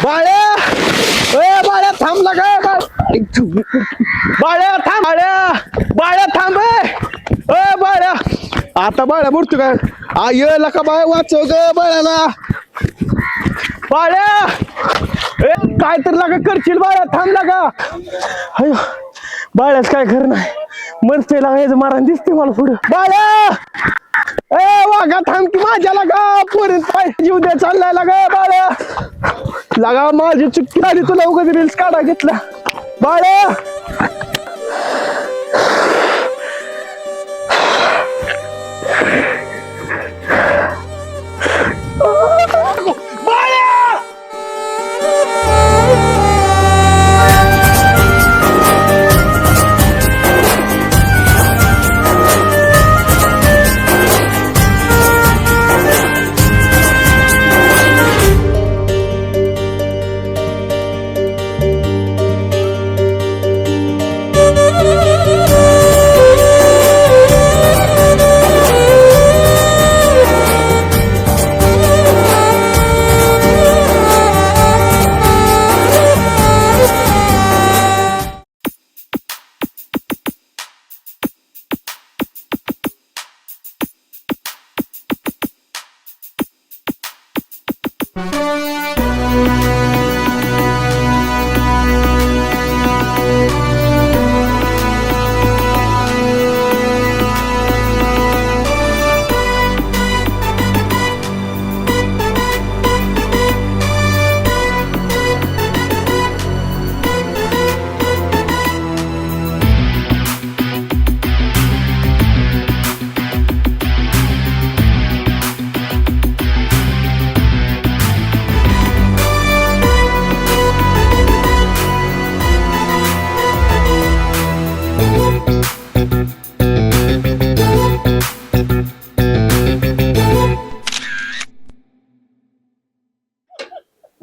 बाळ्या बाळ्या थांब लागा बाळ्या थांब बाळ्या थांब बाळ्या आता बाळ्या बुडतो काय ये लका बाय वाचव ग बाळ्याला बाळ्या काय तर लागा करशील बाळ्या थांब लागा अयो बाळ्याच काय खरं नाही मरते लागायचं मारण दिसते मला पुढं बाळ्या वाघा थांब की माझ्या लागा पोरीत पाय जीव द्या चाललाय लागा बाळ्या लागा माझी चुक्की आली तुला उगाच रील्स काढा घेतला बाळ्या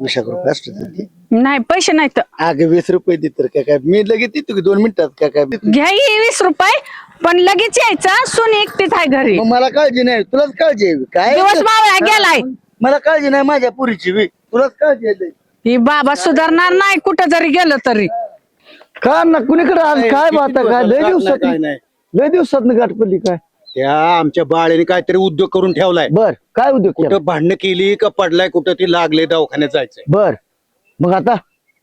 ₹20 असतात नाही पैसे नाहीत अगं ₹20 दे तर काय मी लगेच देतो की 2 मिनिटात काय घ्या हे 20 रुपये पण लगेच यायचं सून एकटीच आहे घरी मग मला काळजी नाही तुलाच काळजी आहे काय दिवस मावळा गेलाय मला काळजी नाही माझ्या पुरीची बी तुलाच काळजी आहे ही बाबा सुधारणार नाही कुठं जरी गेलं तरी का ना कुणीकडे आज काय बात काय लय दिवसात गाठ पडली काय त्या आमच्या बाळेने काहीतरी उद्योग करून ठेवलाय बर काय उद्योग केला? कुठं भांडणं केली का पडलाय कुठं ती लागले दवाखान्यात जायचंय बर मग आता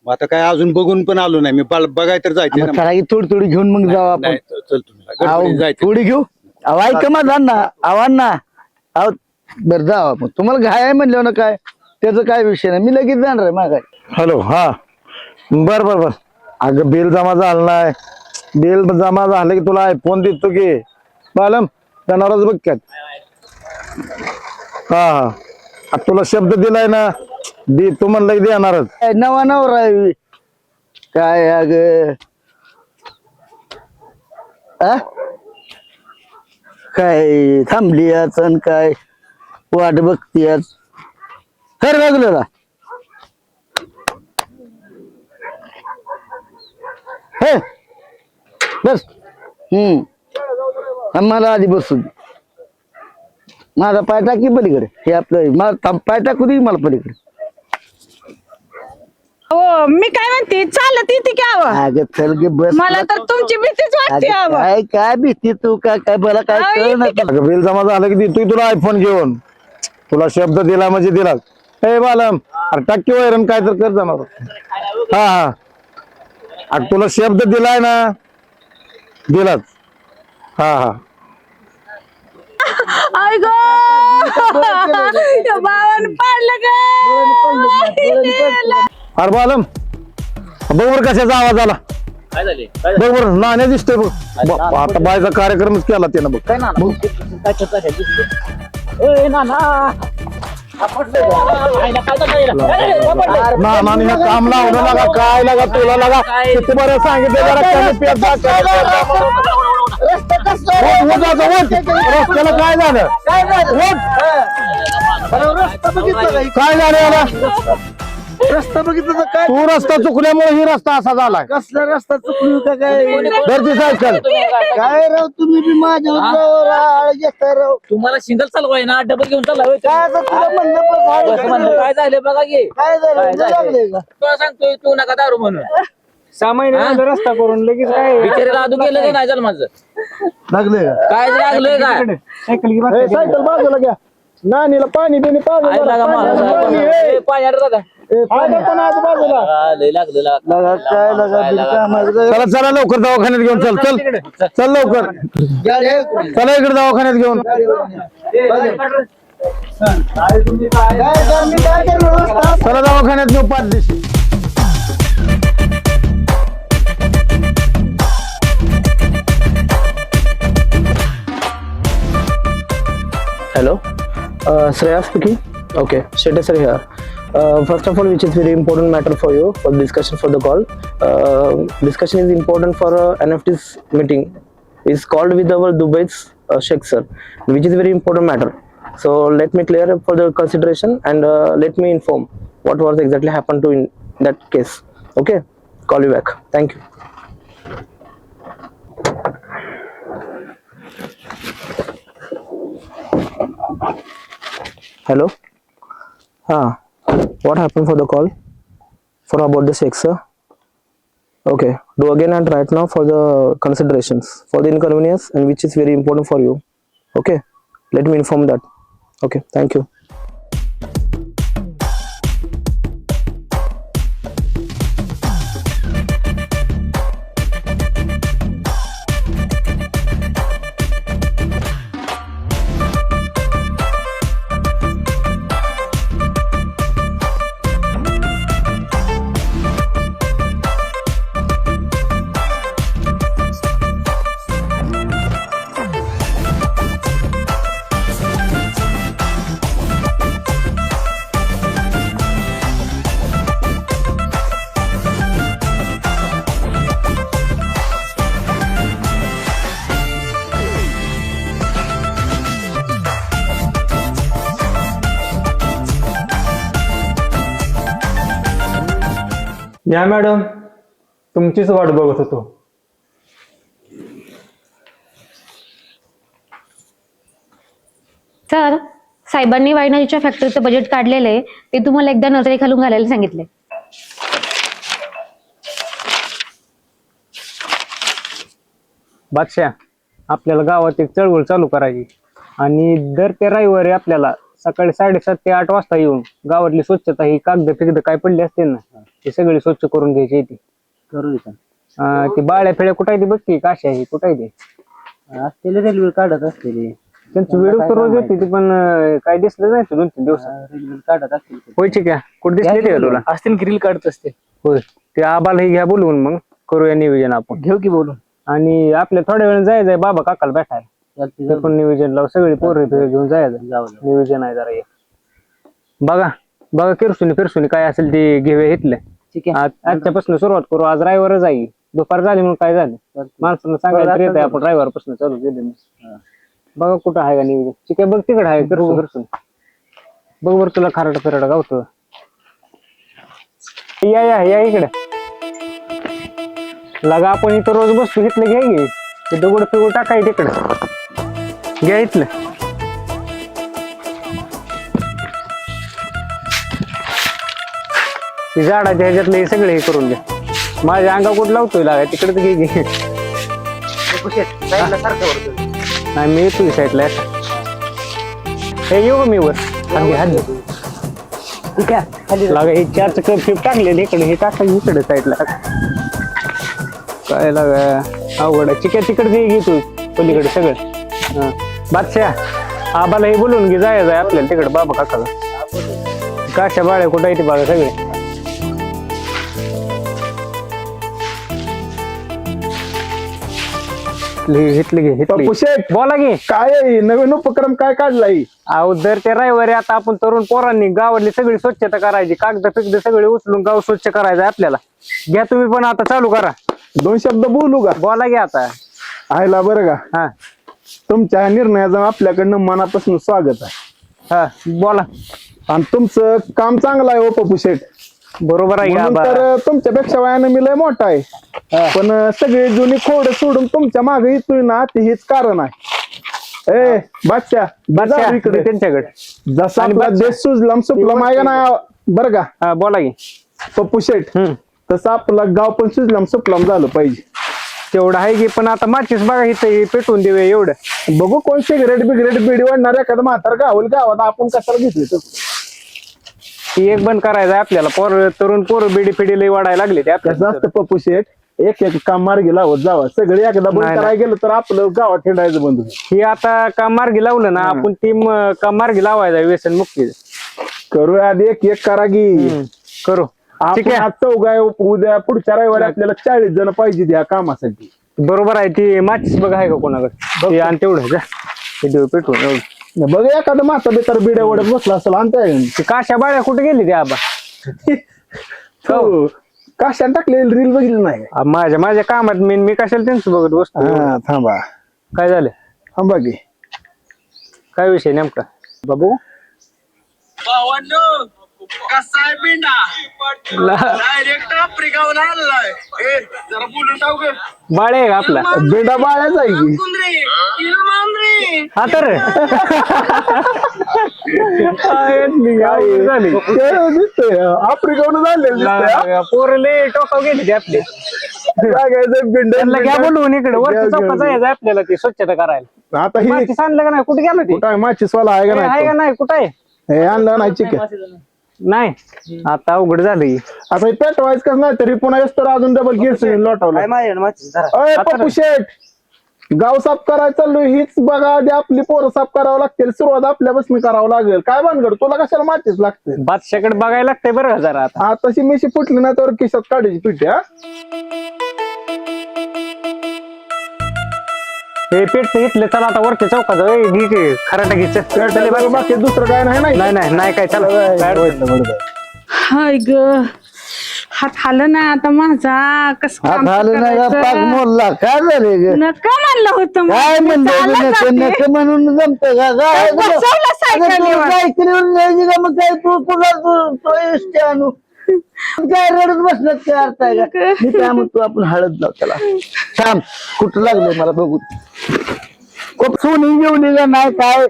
मग आता काय अजून बघून पण आलो नाही मी बघाय तर जायचंय ना. चला थोडी थोडी घेऊन मग जाऊ आपण नाही, चल तुम्ही गडबडीने जायचंय. थोडी घेऊ ऐक माझा ना आव्हान ना अहो बर जाऊ आपण तुम्हाला घाय आहे म्हणलं ना काय त्याचं काय विषय नाही मी लगेच जाणार आहे मागाय हॅलो हा बर बर बर अगं बिल जमा झालं नाही बिल जमा झालं की तुला आयफोन देतो की बालम जनावरच बघ काय हा हा तुला शब्द दिलाय ना दे तू म्हणलं देणारच नवा नवरा आहे काय अग काय थांबली आज आणि काय वाट बघती आज खर लागलं हे बस मला आधी बसू दे माझा पाय टाकी पलीकडे हे आपलं माझा पाय टाकू दे मला पलीकडे हो मी काय म्हणते चालत येते की आवा अगं चल गे बस मला तर तुमची भीतीच वाटते आवा काय काय भीती तू काय मला काय कळलं बिल जमा झालं की देतोय तुला आयफोन घेऊन तुला शब्द दिला म्हणजे दिला हे बालम अरे टक्के वैरण काय तर कर जाणार हा हा अरे तुला शब्द दिलाय ना दिलाच हा हा आई गो बाबान पाडलं ग अरे बालम बघ बर कशाचा आवाज आला बघ बर नाण्या दिसतोय बघ आता बायचा कार्यक्रमच केला त्यानं बघ नाना काम लावलं लागा काय लागा तुला लागा किती बरं सांगितलं जरा कमी पेट रस्त्याला काय झालं काय झालं याला रस्ता बघितलं तर काय तू रस्ता चुकल्यामुळे ही रस्ता असा झालाय. कसला रस्ता चुकलो का काय धरती सायकल काय राव तुम्ही बी माझ्यावर आळ घेता राव. तुम्हाला सिंगल चालवाय ना डबल घेऊन चालला होय काय आता तुला म्हणलं बस बस म्हणलं काय झालं बघा घे काय झालं काय झालं? लागलंय का तुला सांगतोय तू नका दारू म्हणून 6 महिने झाले रस्ता करून लगेच काय बिचारीला आदू केलं का नाही झालं माझं लागलंय का काय लागलंय काय सायकल बाजूला घ्या. नानीला पाणी बिणी काय लागा मला पाणी आलं दादा बाजूला. लय लागलं लगा काय लगा बिल कामाचं. चला चला लवकर दवाखान्यात घेऊन चल चल लवकर गाडी आहे कोणी? चला इकडे दवाखान्यात घेऊन. काय तुम्ही काय मी काय करणार रस्ता? चला दवाखान्यात घेऊ 5 दिवशी. Hello, Shreya speaking. Okay, Shetty sir here. First of all, which is very important matter for you for discussion for the call. Discussion is important for NFT's meeting. Is called with our Dubai's Sheikh sir, which is very important matter. So let me clear up for the consideration and let me inform what was exactly happened to in that case. Okay, call you back. Thank you. Hello. What happened for the call? For about the Sheikh sir? Okay. Do again and right now for the considerations for the inconvenience and which is very important for you. Okay. Let me inform that. Okay. Thank you. या madam, तुमचीच वाट बघत होतो. Sir, साहेबांनी वायनाजीच्या फॅक्टरीचं budget काढलेलं आहे, ते तुम्हाला एकदा नजरेखालून घालायला सांगितले. बादशाह, आपल्याला गावात एक चळवळ चालू करायची आणि दर ते रविवारी आपल्याला सकाळी 7:30 ते 8 वाजता येऊन गावातली स्वच्छता ही कागद फिगद काय पडली असते ना ते सगळी स्वच्छ करून घ्यायची. ती ती बाळ्या फेड्या कुठे आहे ती बघ की काशी आहे कुठे आहे ते असलेले रेल्वे काढत असलेले त्यांची व्हिडिओ तर रोज येते ती पण काय दिसलं नाही 2-3 दिवसात. रेल्वे काढत असतील होयची का कुठे दिसली ते तुला? असतील ग्रिल काढत असते होय, ते आबाला ही घ्या बोलवून मग करूया नियोजन आपण. घेऊ की बोलून आणि आपल्या थोड्या वेळ जायचंय बाबा काकाला भेटायला. ते पण नियोजन लावू सगळी पोरं घेऊन जायचं. नियोजन आहे जरा बघा बघा फिरसुनी काय असेल ते घेऊया इथलं. ठीक आहे. आजच्यापासून सुरुवात करू. आज ड्रायव्हर जाईल. दुपार झाली म्हणून काय झालं माणसांना सांगायला येत आपण ड्रायव्हर पासून चालू केले. बघा कुठं आहे का नियोजन. ठीक आहे बघ तिकडे आहे फिरसून बघ बरं तुला खारट फिरट गावतो. या या या इकडे लगा आपण इथं रोज बसतो. इथलं घ्या गे ते दगड फिगड टाकाय तिकडं घ्या इथलं. ते झाडाच्या ह्याच्यातलं हे सगळे हे करून घ्या. माझ्या अंगा कुठं लावतोय लागा तिकडे तर घे. नाही मी येतोय साईडला. हे येऊ मी वर लागा हे 4 कप फिप टाकलेले इकडे हे टाकायचं इकडे साईडला. काय लागा अवघड आहे. चिक्या तिकडे घे तू पलीकडे सगळं. बादशाह आबाला हे बोलून घे जाय आपल्याला तिकडे बाबा काकाला. काशा बाळ्या कुठं येते बाळा सगळे. बोला की काय नवीन उपक्रम काय काढलाय? अहो दर ते रविवारी आता आपण तरुण पोरांनी गावातली सगळी स्वच्छता करायची. कागद फिगद सगळे उचलून गाव स्वच्छ करायचं आपल्याला. घ्या तुम्ही पण आता चालू करा. 2 शब्द बोलू का? बोला की आता. आयला बरं का, हा तुमच्या निर्णयाचं आपल्याकडनं मनापासून स्वागत आहे. हा बोला. आणि तुमचं काम चांगलं आहे ओ पप्पू शेठ. बरोबर आहे म्हणून आबा. तर तुमच्यापेक्षा वयानं मी लय मोठा आहे. पण सगळी जुनी खोड सोडून तुमच्या मागे येतोय ना ते हेच कारण आहे. ए बादशाह बादशाह, इकडे त्यांच्याकडे जसा आपला देश सुजलाम सुफलाम आहे का ना बरं का हा बोला की. पप्पू शेठ तसं आपलं गाव पण सुजलाम सुफलाम झालं पाहिजे. तेवढं आहे की, पण आता माचीस बघा इथं पेटवून देऊया एवढं. बघू कोण सिगरेट बिगरेट बिडी वाढणार एखादं म्हातार गावल गावात आपण कशाला घेतली तर ती एक बंद करायचं आहे आपल्याला. तरुण पोरं बिडी फिडी लई वाढायला लागले ते कसं आपल्याला. असतं पप्पू शेठ एक एक काम मार्गी लावत जावं सगळे एकदा बंद नाही, करायला गेलं तर आपलं गावात हिंडायचं बंद होईल. ही आता काम मार्गी लावलं ना आपण ती काम मार्गी लावायचं व्यसन मुक्ती. करूया आधी एक एक करा की करू. ठीक आपण आहे. आज चौघाय उद्या पुढच्या रविवारी आपल्याला 40 जण पाहिजे या कामासाठी. बरोबर आहे. ती माचीस बघा आहे का कोणाकडे ते आणि तेवढं जा. ते देऊ पेटवून एवढं. बघ एखादं माता बेतार बिड्या वडत बसला असेल आणता येईल. ती काशा बाळ्या कुठे गेली ते आबा? हो. काशाने टाकलेली रील बघितली नाही माझ्या कामात मी कशाला त्यांचं बघत बसतो. हा थांबा काय झालं? थांबा की काय विषय नेमका बाबू? कसा आहे बिंडा डायरेक्ट आफ्रिकावर आलाय. जरा बोलून टाकू ग. बाळे आहे का आपला? बिडा बाळ्याच आहे की कुंद्रे इलमान रे. हा तर झाली दिसतंय आफ्रिकाहून झालेलं पोरले टोकाव गेली ते आपले. त्यांना घ्या बोलवून इकडे वरच्या चौकात जायचं आपल्याला ती स्वच्छता करायला. आता ही माचीस आणलं का नाही? कुठे गेलं ते? कुठं आहे माचीसवाला आहे का आहे का नाही नाही? कुठं आहे? हे आणलं नाही चिकन नाही आता अवघड झालं की. आता हे पेटवायचं कसं नाही तरी पुन्हा येस तर अजून डबल गिर लोटावलं. अय पप्पू शेठ गाव साफ करायला चाललो हीच बघा आधी आपली पोरं साफ करावं लागतील. सुरुवात आपल्यापासून करावं लागेल. काय भानगड तुला कशाला माचीस लागते? बादशाकडे बघायला लागतंय बरं का जरा आता. तशी मिशी फुटली ना तर खिशात काढायची पिठी. हा हे पेट घेतलं चला आता वरच्या चौकात जाऊ. खराटा घ्यायचं बाकी दुसरं काय नाही नाही नाही नाही काय चला. हाय ग हात हालं ना आता माझा. कस मोडला काय झालं नका म्हणलं होतं काय मी चालत जाते. म्हणून जमत बसवलं सायकलीवर. मग काय तू आणू काय रडत बसण्यात काय अर्थ आहे का? मी काय म्हणतो आपण हळद लाव त्याला. छान कुठं लागलंय मला बघू. खूप सोनी घेऊन का नाही काय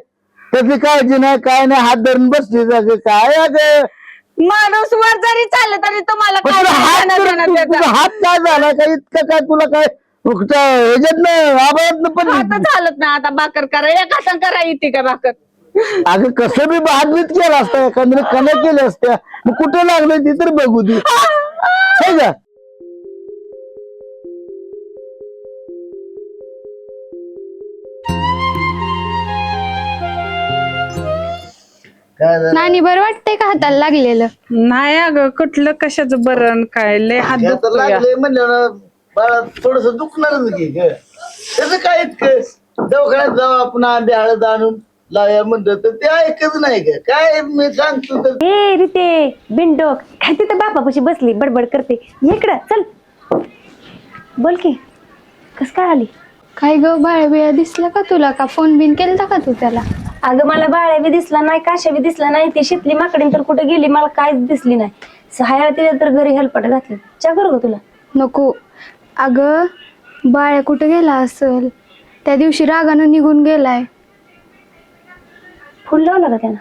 त्याची काळजी नाही काय नाही हात धरून बसली जागे काय अगं माणूस वर जरी चाललं तरी तुम्हाला पण काय तुला हात देणं देणं तुझा त्याचं? हात काय झाला काय इतकं काय तुला काय ह्याच्यात आबाळात पण आता चालत ना आता भाकर करा एका हातानं करा येते का भाकर? अगं कसं बी भातभीत केला असता एखाद्याने कण्या केल्या असत्या मग कुठे लागलं ती तर बघू दे हे का. नानी बरं वाटतंय का हाताला लागलेलं? नाही अगं कुठलं कशाचं बरण काय लय हात दुखतोय. म्हणलं बाळा थोडस दुखणारच की ग त्याचं काय इतकं दवाखान्यात जाऊ आपण आंबे हळद आणून लाव्या म्हणलं तर ते ऐकत नाही का काय मी सांगतो तर. ए रिते बिंडोक काय तिथं बापापाशी बसली बडबड करते. इकडं चल बोल की कस काय आली? काय ग बाळ्या बिया दिसला का तुला? का फोन बिन केलता का तू त्याला? अगं मला बाळ्या बी दिसला नाही काशा बी दिसला नाही. ती शितली माकडीन तर कुठे गेली मला काहीच दिसली नाही. सहाय्या तिला तर घरी हेलपाट घातलं. चा करू का तुला? नको अगं बाळ्या कुठं गेला असेल? त्या दिवशी रागानं निघून गेलाय. फुल लावलं का त्यानं?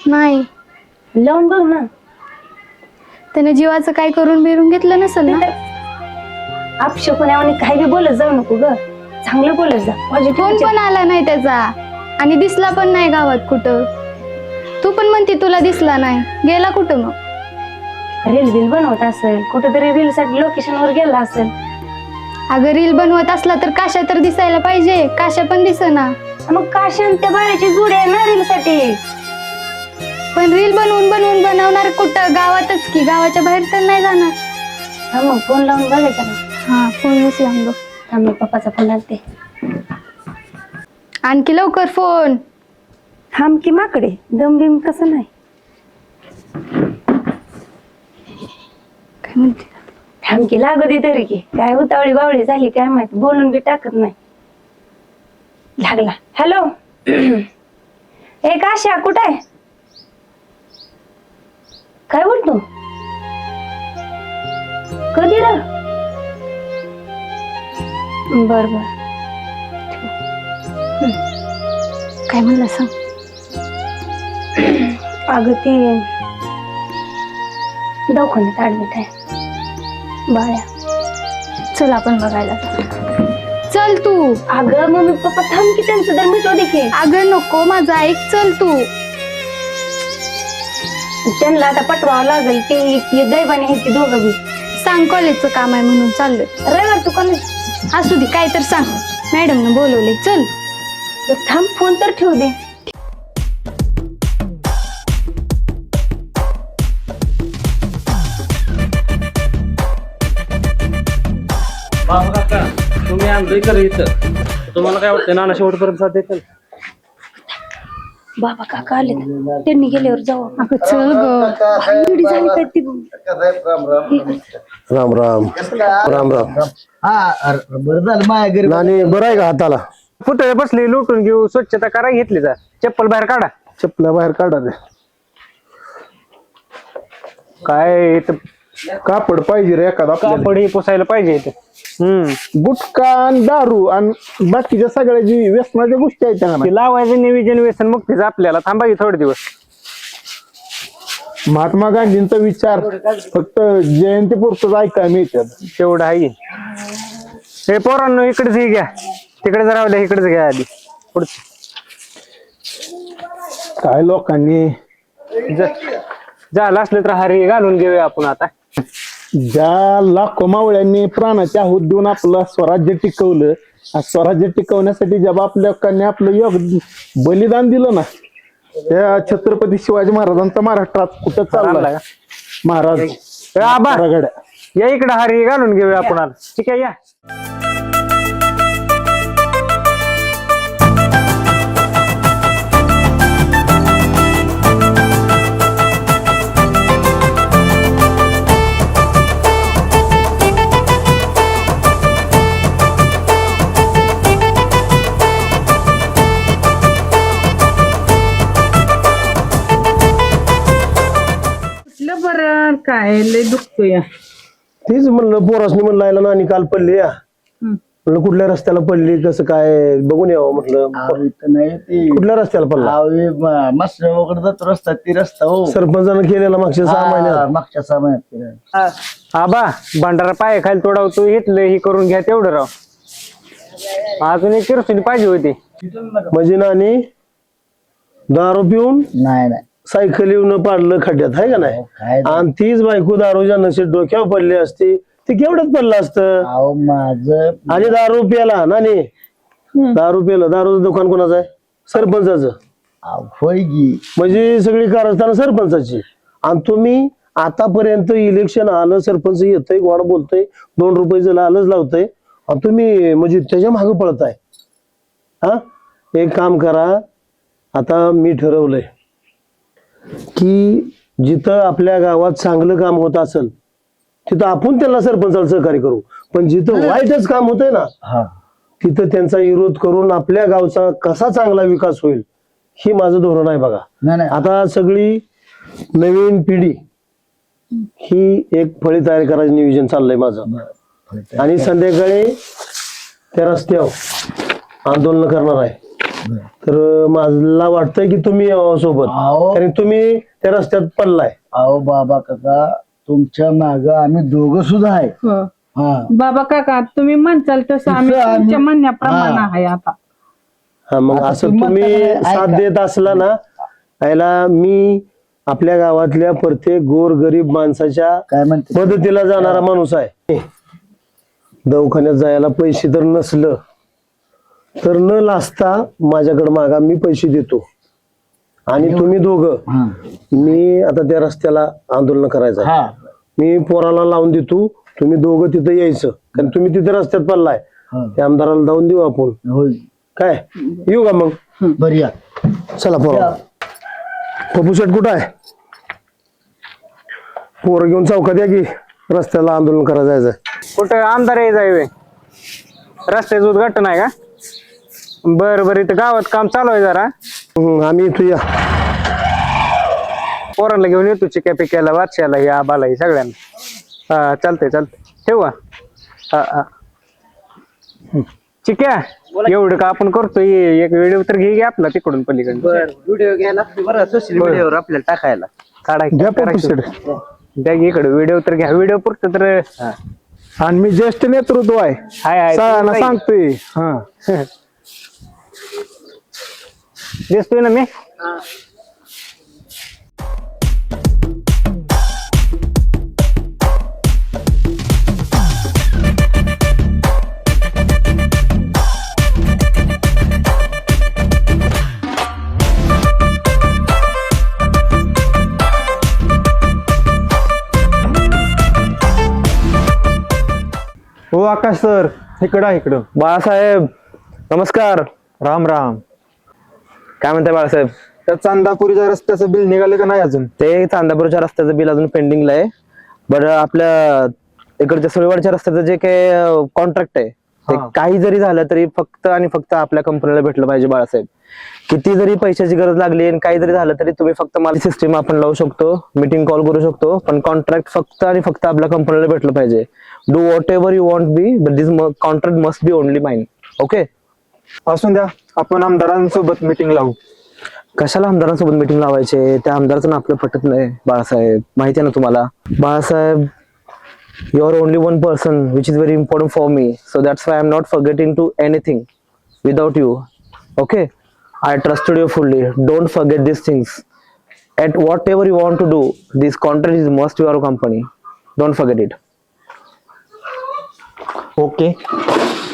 नाही लावून बघ ना. त्याने जीवाचं काय करून बिरून घेतलं नसेल ना? अपशकुण्यावाने काही बी बोलत जाऊ नको ग. चांगलं बोलत जा. फोन पण आला नाही त्याचा आणि दिसला पण नाही गावात कुठं. तू पण म्हणते तुला दिसला नाही. गेला कुठं मग? रील बिल बनवत असेल कुठेतरी रील साठी लोकेशन वर गेला असेल. अगं रील बनवत असला तर काशा तर दिसायला पाहिजे. काशा पण दिसेना. मग काशान त्या बाळाची जुडी आहे ना रील साठी. पण रील बनवणार कुठं? गावातच की. गावाच्या बाहेर तर नाही जाणार. हा मग फोन लावून बघायचा ना. हा फोन लावून बघ. थांब पप्पाचा फोन आलते. आणखी लवकर फोन. थांब की माकडे दम बिम कसं नाही. काय म्हणते? थांब की लागू दे तरी की. काय उतावळी बावळी झाली काय माहित. बोलून बी टाकत नाही. लागला. हॅलो ए काशा कुठं आहे? काय बोलतो? तिकडं. बर बर. काय म्हणलं सांग. अगं ते दवाखान्यात ऍडमिट आहे बाळ्या. चल आपण बघायला. चल तू. अगं मम्मी पप्पा थांब की त्यांचं तर मिटव दे की. अगं नको माझं ऐक. चल तू. त्यांना आता पटवावं लागेल. ते दैवाने आहे ती दोघं बी. सांग कॉलेजचं काम आहे म्हणून चाललोय. रविवार तू कॉलेज असू दे काय तर सांग. मॅडमनं बोलवले. चल. थांब फोन तर ठेवू दे. बाबा काका तुम्ही आमचं इकडे इथं तुम्हाला काय वाटतं नाना शेवटपर्यंत साथ देतील. बाबा काका आले त्यांनी गेल्यावर जाऊ. अगं चल ग. एवढी झाली काय ती राम राम राम राम. बरं झालं माझ्या घरी नानी बरं आहे का हाताला? पुतळे बसले लुटून घेऊ. स्वच्छता करा. घेतली जा. चप्पल बाहेर काढा. चपला बाहेर काढा दे. काय इथं कापड पाहिजे रे एखादा आपल्याला. कापड हे पुसायला पाहिजे इथं. गुटखा आणि दारू आणि बाकीच्या सगळ्या जी व्यसनाच्या गोष्टी आहेत त्या ते लावायचं नियोजन व्यसन मुक्तीचं आपल्याला. थांबा की थोडे दिवस. महात्मा गांधींचा विचार फक्त जयंती पुरतच ऐकायला मिळतात. तेवढं आहे. हे पोरांनो इकडेच हे घ्या. तिकडेच राहिल्या इकडेच घ्या आधी. पुढचं काय लोकांनी झालं असलं तर हारी घालून घेऊया आपण आता. ज्या लाखो मावळ्यांनी प्राणाची आहुत देऊन आपलं स्वराज्य टिकवलं. स्वराज्य टिकवण्यासाठी जेव्हा आपल्या लोकांनी आपलं बलिदान दिलं ना, त्या छत्रपती शिवाजी महाराजांचा महाराष्ट्रात कुठं चालला का? महाराज ए आबा रगड्या. या इकडे हारी घालून घेऊया आपण आता. ठीक आहे या. बरं काय लय दुखतोय. तेच म्हणलं पोरासनी म्हणलं यायला नानी काल पडली या. म्हणलं कुठल्या रस्त्याला पडली कसं काय बघून यावं म्हटलं. नाही ती कुठल्या रस्त्याला पडला? मस्त वगैरे जातो रस्ता ती रस्ता हो सरपंचानं केलेला मागच्या 6 महिन्यात. मागच्या 6 महिन्यात आबा भांडारा पाय खाली तोडावतो. इथलं हे करून घ्या तेवढं राव. अजून एक किरसुनी पाहिजे होती. म्हणजे नानी दारू पिऊन नाही नाही सायकल येऊन पाडलं खड्ड्यात आहे का नाही? काय आणि तीच बायको दारूच्या नशेत डोक्यावर पडली असती ती केवढ्यात पडलं असतं. अहो माझं आणि दारू प्याला नानी. दारू प्याला. दारूचं दुकान कोणाचं आहे? सरपंचाचं. होय की म्हणजे सगळी कारस्थानं सरपंचाची. आणि तुम्ही आतापर्यंत इलेक्शन आलं सरपंच येतंय गोड बोलतय 2 रुपये लालच लावतंय आणि तुम्ही म्हणजे त्याच्या मागे पळताय. हा एक काम करा. आता मी ठरवलंय की जिथं आपल्या गावात चांगलं काम होत असेल तिथं आपण त्यांना सरपंचाला सहकार्य करू. पण जिथं वाईटच काम होतंय ना तिथं त्यांचा विरोध करून आपल्या गावचा कसा चांगला विकास होईल ही माझं धोरण आहे बघा. नाही आता सगळी नवीन पिढी ही एक फळी तयार करायचं नियोजन चाललंय माझं. आणि संध्याकाळी त्या रस्त्यावर आंदोलन करणार आहे. तर मला वाटतंय की तुम्ही यावं सोबत. कारण तुम्ही त्या रस्त्यात पडलाय. अहो बाबा काका तुमच्या माग आम्ही दोघं सुद्धा आहे. बाबा काका तुम्ही म्हणताल तसं आम्ही तुमच्या म्हणण्याप्रमाणे आहे आता. हा मग असं तुम्ही साथ देत असला ना याला मी आपल्या गावातल्या प्रत्येक गोर गरीब माणसाच्या काय म्हणते मदतीला जाणारा माणूस आहे. दवाखान्यात जायला पैसे तर नसलं तर न लाजता माझ्याकडे मागा मी पैसे देतो. आणि तुम्ही दोघं मी आता त्या रस्त्याला आंदोलन करायचं. मी पोराला लावून देतो. तुम्ही दोघं तिथं यायचं कारण तुम्ही तिथे रस्त्यात पडलाय. त्या आमदाराला जाऊन देऊ आपण. काय येऊ का मग? बरिया चला पोरा. पप्पू शेट कुठं आहे? पोरं घेऊन चौकात या की रस्त्याला आंदोलन करायला जायचं. कुठं आमदार जावे रस्त्याचं उद्घाटन आहे का? बरं बरं. इथं गावात काम चालू आहे जरा. आम्ही इथं या पोरांना घेऊन येतो चिक्या पिक्याला वाच्याला या आबाला सगळ्यांना. हा चालतंय चालतंय. ठेवू का? हा. चिक्या एवढं का आपण करतोय, एक व्हिडिओ तर घे आपला तिकडून पलीकडून. व्हिडिओ घ्यायला बरं सोशल मीडियावर आपल्याला टाकायला. घ्या पंपू द्या इकडे व्हिडिओ तर घ्या, व्हिडिओ पुरतं तर. आणि मी ज्येष्ठ नेतृत्व आहे, हाय सगळ्यांना सांगतोय. हा दिसतोय ना मी. हो आकाश सर, इकडं. बाळासाहेब नमस्कार. राम राम. काय म्हणताय बाळासाहेब? त्या चांदापुरीच्या रस्त्याचं बिल निघाले का नाही अजून? ते चांदापूरच्या रस्त्याचं बिल अजून पेंडिंगला आहे. बरं आपल्या इकडच्या सुळेवाडच्या रस्त्याचं जे काही कॉन्ट्रॅक्ट आहे ते काही जरी झालं तरी फक्त आणि फक्त आपल्या कंपनीला भेटलं पाहिजे बाळासाहेब. किती जरी पैशाची गरज लागली आणि काही जरी झालं तरी तुम्ही फक्त मला सिस्टीम आपण लावू शकतो, मीटिंग कॉल करू शकतो, पण कॉन्ट्रॅक्ट फक्त आणि फक्त आपल्या कंपनीला भेटलं पाहिजे. Do whatever you want be, but this contract must be only mine. Okay, असून द्या, आपण आमदारांसोबत मीटिंग लावू. कशाला आमदारांसोबत मीटिंग लावायचे? त्या आमदाराचं ना आपलं पटत नाही बाळासाहेब, माहिती आहे ना तुम्हाला. Balasaheb, you are only one person which is very important for me, so that's why I'm not forgetting to anything without you. Okay, I trusted you fully. Don't forget these things. At whatever you want to do, this contract is must your company. Don't forget it. Okay.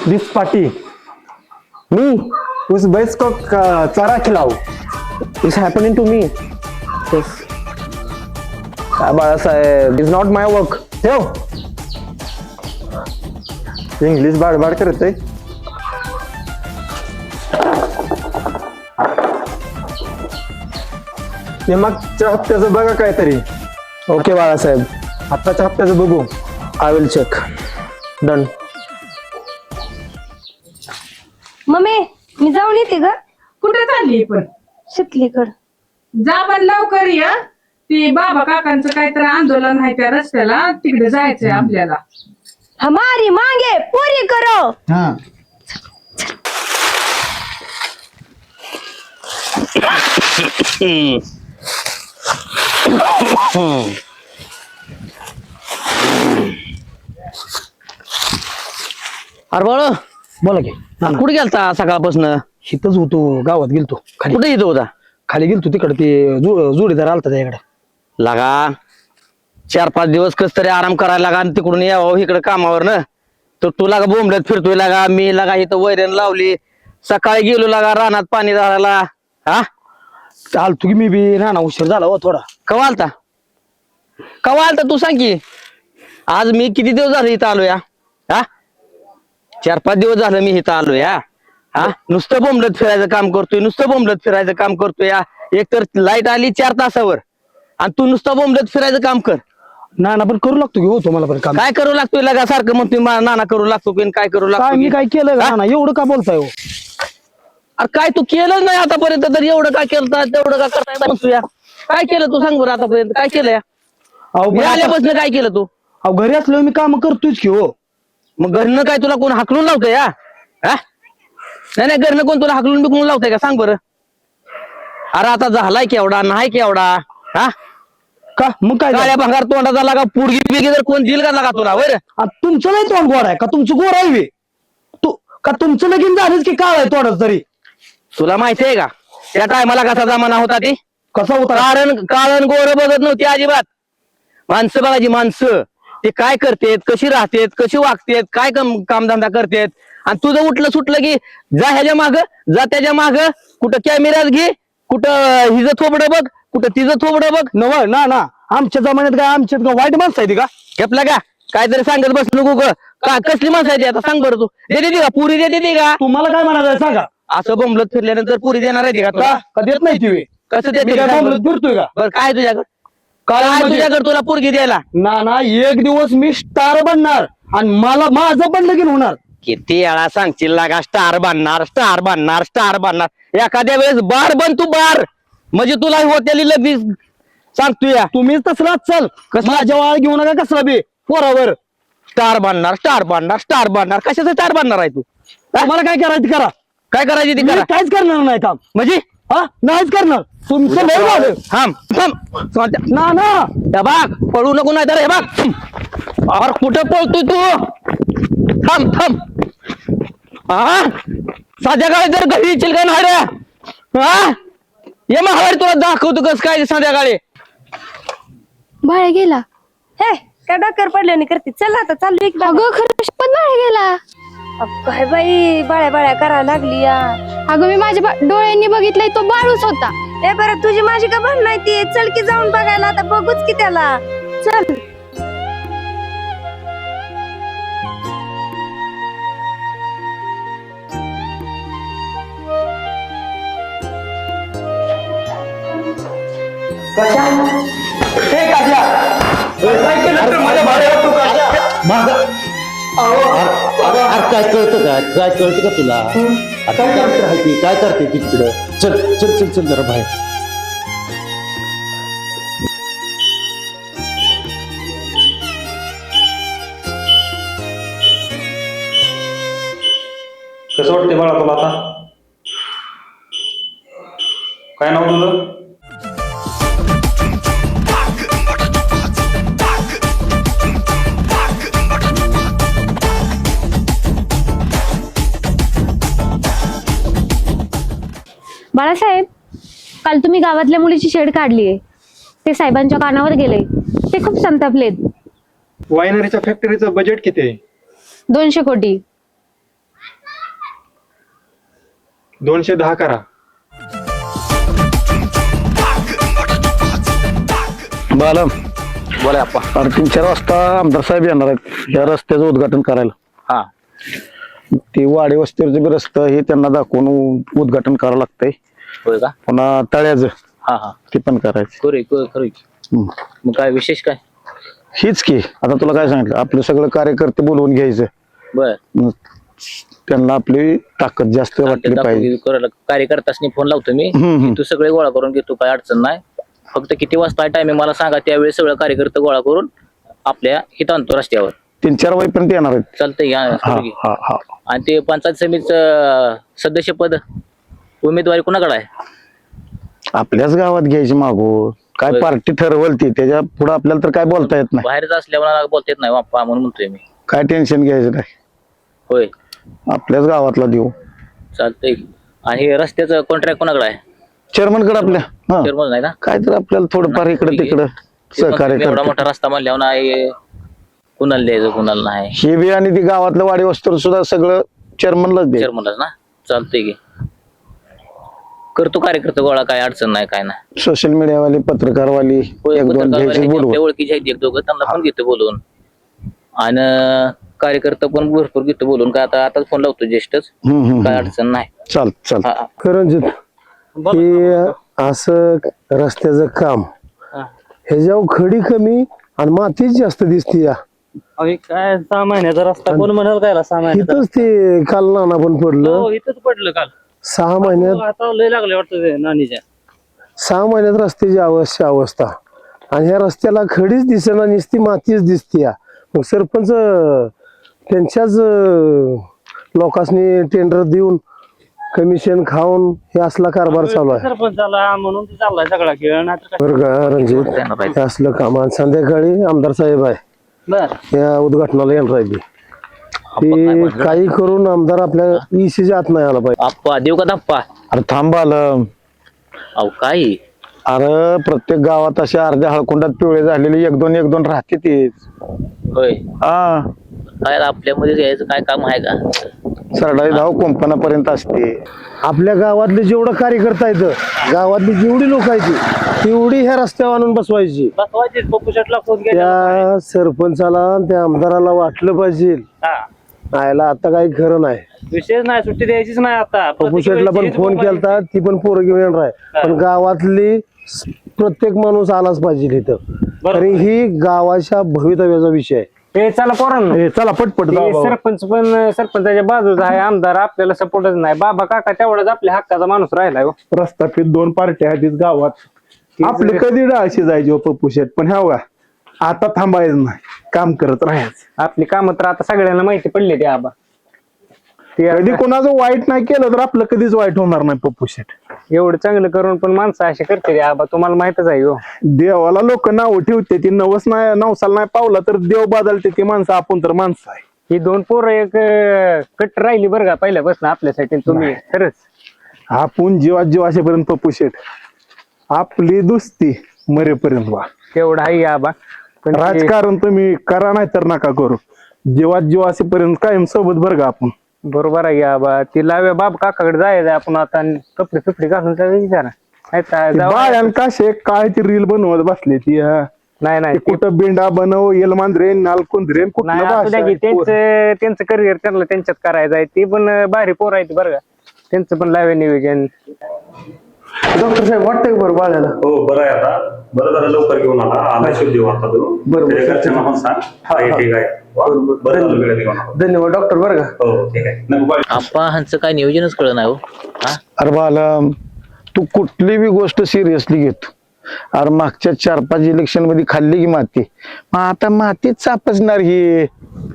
This party Me, उस भैंस को चारा खिलाओ. it's happening to me. Yes. Balasaheb, it's not my work. ठेव. English बाडबाड करतोय. ते मागच्या हप्त्याचं बघा काहीतरी. ओके बाळासाहेब, आताच्या हप्त्याचं बघू. I will check. Done. Mummy मी जाऊन येते ग कुठे चालली पण? शितलीकड. जा पण लवकर या. ते बाबा काकांचं काहीतरी आंदोलन आहे त्या रस्त्याला, तिकडे जायचंय आपल्याला. हमारी मांगे पूरी करो. अरे बाळ, बोला की. कुठे गेलता सकाळपासून? इथंच होतो, गावात गेलतो. खाली कुठे येतो होता? खाली गेलतो तिकडे, ते जोडीदार आलता त्याकडे. लागा 4-5 दिवस कस तरी आराम करायला लागा आणि तिकडून यावं इकडे कामावर ना. तर तू लागा बोंबलत फिरतोय लागा. मी लागा इथं वैरण लावली, सकाळी गेलो लागा रानात पाणी झाडायला. हा, चालतो की मी बी. ना उशीर झाला हो थोडा. कवा आलता तू सांग की. आज मी किती दिवस झाले इथं आलो या? हा, 4-5 दिवस झालं मी इथं आलो या. हा, नुसतं बोंबलत फिरायचं काम करतोय या. एक तर लाईट आली 4 तासावर आणि तू नुसतं बोंबलत फिरायचं काम कर. ना पण करू लागतो की हो तुम्हाला पण काम. काय करू लागतोय लागा? सारखं म्हणतोय नाना करू लागतो की काय करू काय लागतो मी की? काय केलं का ना? एवढं का बोलताय हो? अरे काय तू केलंच नाही आतापर्यंत, तर एवढं काय केलं तेवढं का करताय म्हणतो या? काय केलं तू सांग बरं आतापर्यंत? काय केलं या? अहो, मी पण आता- आल्यापासून काय केलं तू? अहो, घरी असल्यावर मी काम करतोच की हो. मग घरनं काय तुला कोण हाकलून लावतंय या? हा? नाही घरनं कोण तुला हाकलून बिकलून लावतंय का? सांग बरं. अरे आता झालाय केवढा, नाही केवढा. हा, का मग काय काळ्या झालं? भांगार तोंडाचा लागा पुरगी बिगी जर कोण दिल का लागा तुला? वर आ, तुमचं नाही तोंड गोड आहे का? तुमचं गोड आहे बे? का तुमचं लगीन झालंच की काळ आहे तोंडाच तरी? तुला माहितीये का त्या टायमाला कसा जमाना होता ती? कसा होता? कारण गोर बघत नव्हती अजिबात. माणसं बघायची, माणसं ते काय करतेत, कशी राहतेत, कशी वागतेत, काय कामधंदा करतेत. आणि तुझं उठलं सुटलं की जा ह्याच्या माग, जा त्याच्या माग, कुठं कॅमेराच घे, कुठं हिचं थोबडं बघ, कुठं तिचं थोबडं बघ. नव ना आमच्या जमान्यात काय आमच्यात का वाईट माणसं आहे ती का? घेतला का? काहीतरी सांगत बस नको ग. का कसली माणसं आहे ती? आता सांग बरं तू. देते का पुरी? देते का? तुम्हाला काय म्हणायचं सांगा. असं बोंबलत फिरल्यानंतर पुरी देणार आहे का तुला? का देत नाही ती वे? कसं मी देते? काय बोंबलत फिरतोय का? बरं काय तुझ्याकडे? काय काय म्हणजे? तुझ्याकडे तुला पोरगी द्यायला? ना एक दिवस मी स्टार बनणार आणि माझं पण लगीन होणार. किती वेळा सांगशील लागा स्टार बांधणार. एखाद्या वेळेस बार बन तू बार, म्हणजे तुला होत्याली लगेच सांगतोय. तुम्हीच तसला चल. कसला? माझ्या वाळ घेऊ नका कसला बे पोरावर. स्टार बांधणार कशाचं स्टार बांधणार आहे तू तुम्हाला काय करायचं करा, काय करायची ती मी करा काहीच करणार नाही काम. म्हणजे हा नाहीच करणार. तुमचं लय झालं. थांब ना ना हे बघ पळू नको नाही तर हे बघ अरे कुठं पळतोय तू थांब हा साध्या काळी जर घरी येशील का नाही रे हा ये महावारी तुला दाखवतो कस काय संध्याकाळी बाळ्या गेला. हे काय डॉक्टर पडले नाही करते. चल आता चालू एक अगं खरं पण बाळ्या गेला. काय बाई बाळ्या बाळ्या करायला लागली या. अगं मी माझ्या डोळ्यांनी बघितलंय तो बाळूच होता. ए बरं तुझी माझी का भांडण नाही ती. चल की जाऊन बघायला आता बघूच की त्याला. चल काय कळतं काय कळतं का तुला? काय करते तिकडं? चल चल चल चल जरा बाहेर. कसं वाटतंय बाळा तुला आता? काय नाव तुझं? बाळासाहेब, काल तुम्ही गावातल्या मुलीची छेड काढलीये, ते साहेबांच्या कानावर गेले. ते खूप संतापलेत. वायनरीच्या फॅक्टरीचं बजेट किती आहे? 200 कोटी. 210 करा. बालम बोला आप्पा. अरे 3-4 वाजता आमदार साहेब येणार आहेत या रस्त्याचं उद्घाटन करायला. हा ते वाडी वस्तीवरचे बी रस्ता हे त्यांना दाखवून उद्घाटन करावं लागतंय. होय का? पुन्हा तळ्याचं हा ते पण करायचं. खरं मग काय विशेष काय? हीच की आता तुला काय सांगितलं, आपले सगळे कार्यकर्ते बोलवून घ्यायचं. बर मग त्यांना आपली ताकद जास्त वाटली पाहिजे. कार्यकर्त्यांनी फोन लावतो मी. हम्म. तू सगळे गोळा करून घेतो, काय अडचण नाही. फक्त किती वाजता टायमिंग मला सांगा, त्यावेळी सगळं कार्यकर्ते गोळा करून आपल्या इथं आणतो रस्त्यावर. 3-4 वाजेपर्यंत येणार आहेत. चालतंय हा या. हा हा आणि ते पंचायत समितीचं सदस्यपद उमेदवारी कुणाकडे आहे? आपल्याच गावात घ्यायची मागून. काय होय. पार्टी ठरवल ती, त्याच्या पुढे आपल्याला तर काय बोलता येत नाही. बाहेरच असल्यावर बोलता येत नाही बाप्पा, म्हणून म्हणतोय मी. काय टेन्शन घ्यायचं नाही, होय आपल्याच गावातला देऊ. चालतंय. आणि हे रस्त्याचं कॉन्ट्रॅक्ट कोणाकडे आहे? चेअरमन कडे आपल्या. हा चेअरमन नाही ना? काय तर आपल्याला थोडंफार इकडे तिकडं सहकार्य एवढा करते. मोठा रस्ता म्हणल्यावर नाही कुणाला द्यायचं कुणाला नाही. हे बी आणि ती गावातलं वाडी वस्तूवर सुद्धा सगळं चेअरमनलाच दे. चेअरमनलाच ना? चालतंय की करतो कार्यकर्ते गोळा, काय अडचण नाही काय नाही. सोशल मीडियावाली पत्रकारवाली एक दोन घ्यायची बोलवून. आपल्या ओळखीचे आहेत एक दोघं, त्यांना पण घेतो बोलवून. आणि कार्यकर्ता पण भरपूर घेतो बोलून. काय आता फोन लावतो ज्येष्ठच, काय अडचण नाही. चाल रणजित, हे असं रस्त्याचं काम ह्याच्यावर खडी कमी आणि मातीच जास्त दिसते. या काय 6 महिन्याचा रस्ता कोण म्हणाल काय 6 महिन्याचा? इथंच ते काल नाना पण पडलं. इथंच पडलं काल. 6 महिन्यात आता लय लागले वाटतं नानीच्या. 6 महिन्यात रस्त्याची अवस्था. आणि ह्या रस्त्याला खडीच दिसेना, नुसती मातीच दिसते. या मग सरपंच त्यांच्याच लोकांनी टेंडर देऊन कमिशन खाऊन हे असला कारभार चालू आहे. सरपंचाला म्हणून चाललाय सगळा खेळ. बरं का रणजित, हे असलं काम. आणि संध्याकाळी आमदार साहेब आहे या उद्घाटनाला येणार राहिली. ते काही करून आमदार आपल्या इशीच्या आत नाही आला पाहिजे. आप्पा देऊ का धप्पा? अरे थांब आलं. अहो काय अरे प्रत्येक गावात अशा अर्ध्या हळकुंडात पिवळे झालेले 1-2 राहते तेच. होय हा काय आपल्यामध्ये यायचं काय काम आहे का? सरडाई धाव कंपनापर्यंत असते. आपल्या गावातले जेवढं कार्यकर्ता आहेत, गावातली जेवढी लोक आहेत तेवढी ह्या रस्त्यावर आणून बसवायची. त्या सरपंचाला त्या आमदाराला वाटलं पाहिजे आयला आता काही खरं नाही. विशेष नाही, सुट्टी द्यायचीच नाही आता. पप्पू शेटला पण फोन केलता, ती पण पोरं घेऊन येणार आहे. पण गावातली प्रत्येक माणूस आलाच पाहिजे इथं, कारण ही गावाच्या भवितव्याचा विषय आहे. चला पोरांनो, चला पटपट जाऊ. सरपंच पण सरपंचाच्या बाजूचा आहे, आमदार आपल्याला सपोर्टच नाही. बाबा काका तेवढाच आपल्या हक्काचा माणूस राहिलाय. प्रस्थापित 2 पार्ट्या आहेत गावात. आपले कधी डाळशी जायचे पप्पू शेट, पण ह्या आता थांबायचं नाही. काम करत राहायचं. आपली कामं तर आता सगळ्यांना माहिती पडली ते आबा. ते कधी कोणाचं वाईट नाही केलं तर आपलं कधीच वाईट होणार नाही पप्पू शेठ. एवढं चांगलं करून पण माणसं असे करते रे आबा, तुम्हाला माहितच आहे हो. देवाला लोक नाव ठेवते ती नवसाला नाही पावला तर देव बदलते ती माणसं, आपण तर माणसं आहे. ही 2 पोरं एक कट राहिली बरं का पहिल्यापासून आपल्यासाठी. तुम्ही खरंच आपण जीव असेपर्यंत पप्पू शेठ आपली दुस्ती मरेपर्यंत वा. तेवढं आहे आबा. पण ते- राजकारण तुम्ही करा नाही तर नका करू, जीव असेपर्यंत कायम सोबत बरं का आपण. बरोबर आहे आबा. ती लाव्या बाप काकाकडे जायचं आपण आता आणि कपडे फिपडे घालून त्याचा विचारा. नाही तर जाऊ- बाळ्यान काशे काय ती रील बनवत बसले ती हा. नाही ते कुठं बिंडा बनव येल मांजरे नाल कुंदरे नाही असू द्या की त्यांचं करिअर त्यांना त्यांच्यात करायचं आहे. ती पण भारी पोर आहे ती बरं का. त्यांचं पण लाव्या नियोजन. डॉक्टर साहेब वाटतंय बरं बाळाला? हो बरं आहे आता. बरं झालं लवकर घेऊन आला शुद्धी वाटता तू. बरोबर. घरच्यांना पण सांग. ठीक आहे. बरं झालं वेळेत घेऊन आला. धन्यवाद डॉक्टर बरं का. हो ठीक आहे. नको बाय. आप्पा ह्यांचं काय नियोजनच कळलं नाही हो. अरे बाला तू कुठली बी गोष्ट सिरियसली घेतो. अरे मागच्या 4-5 इलेक्शन मध्ये खाल्ली की माती, मग आता मातीच चापसणार ही.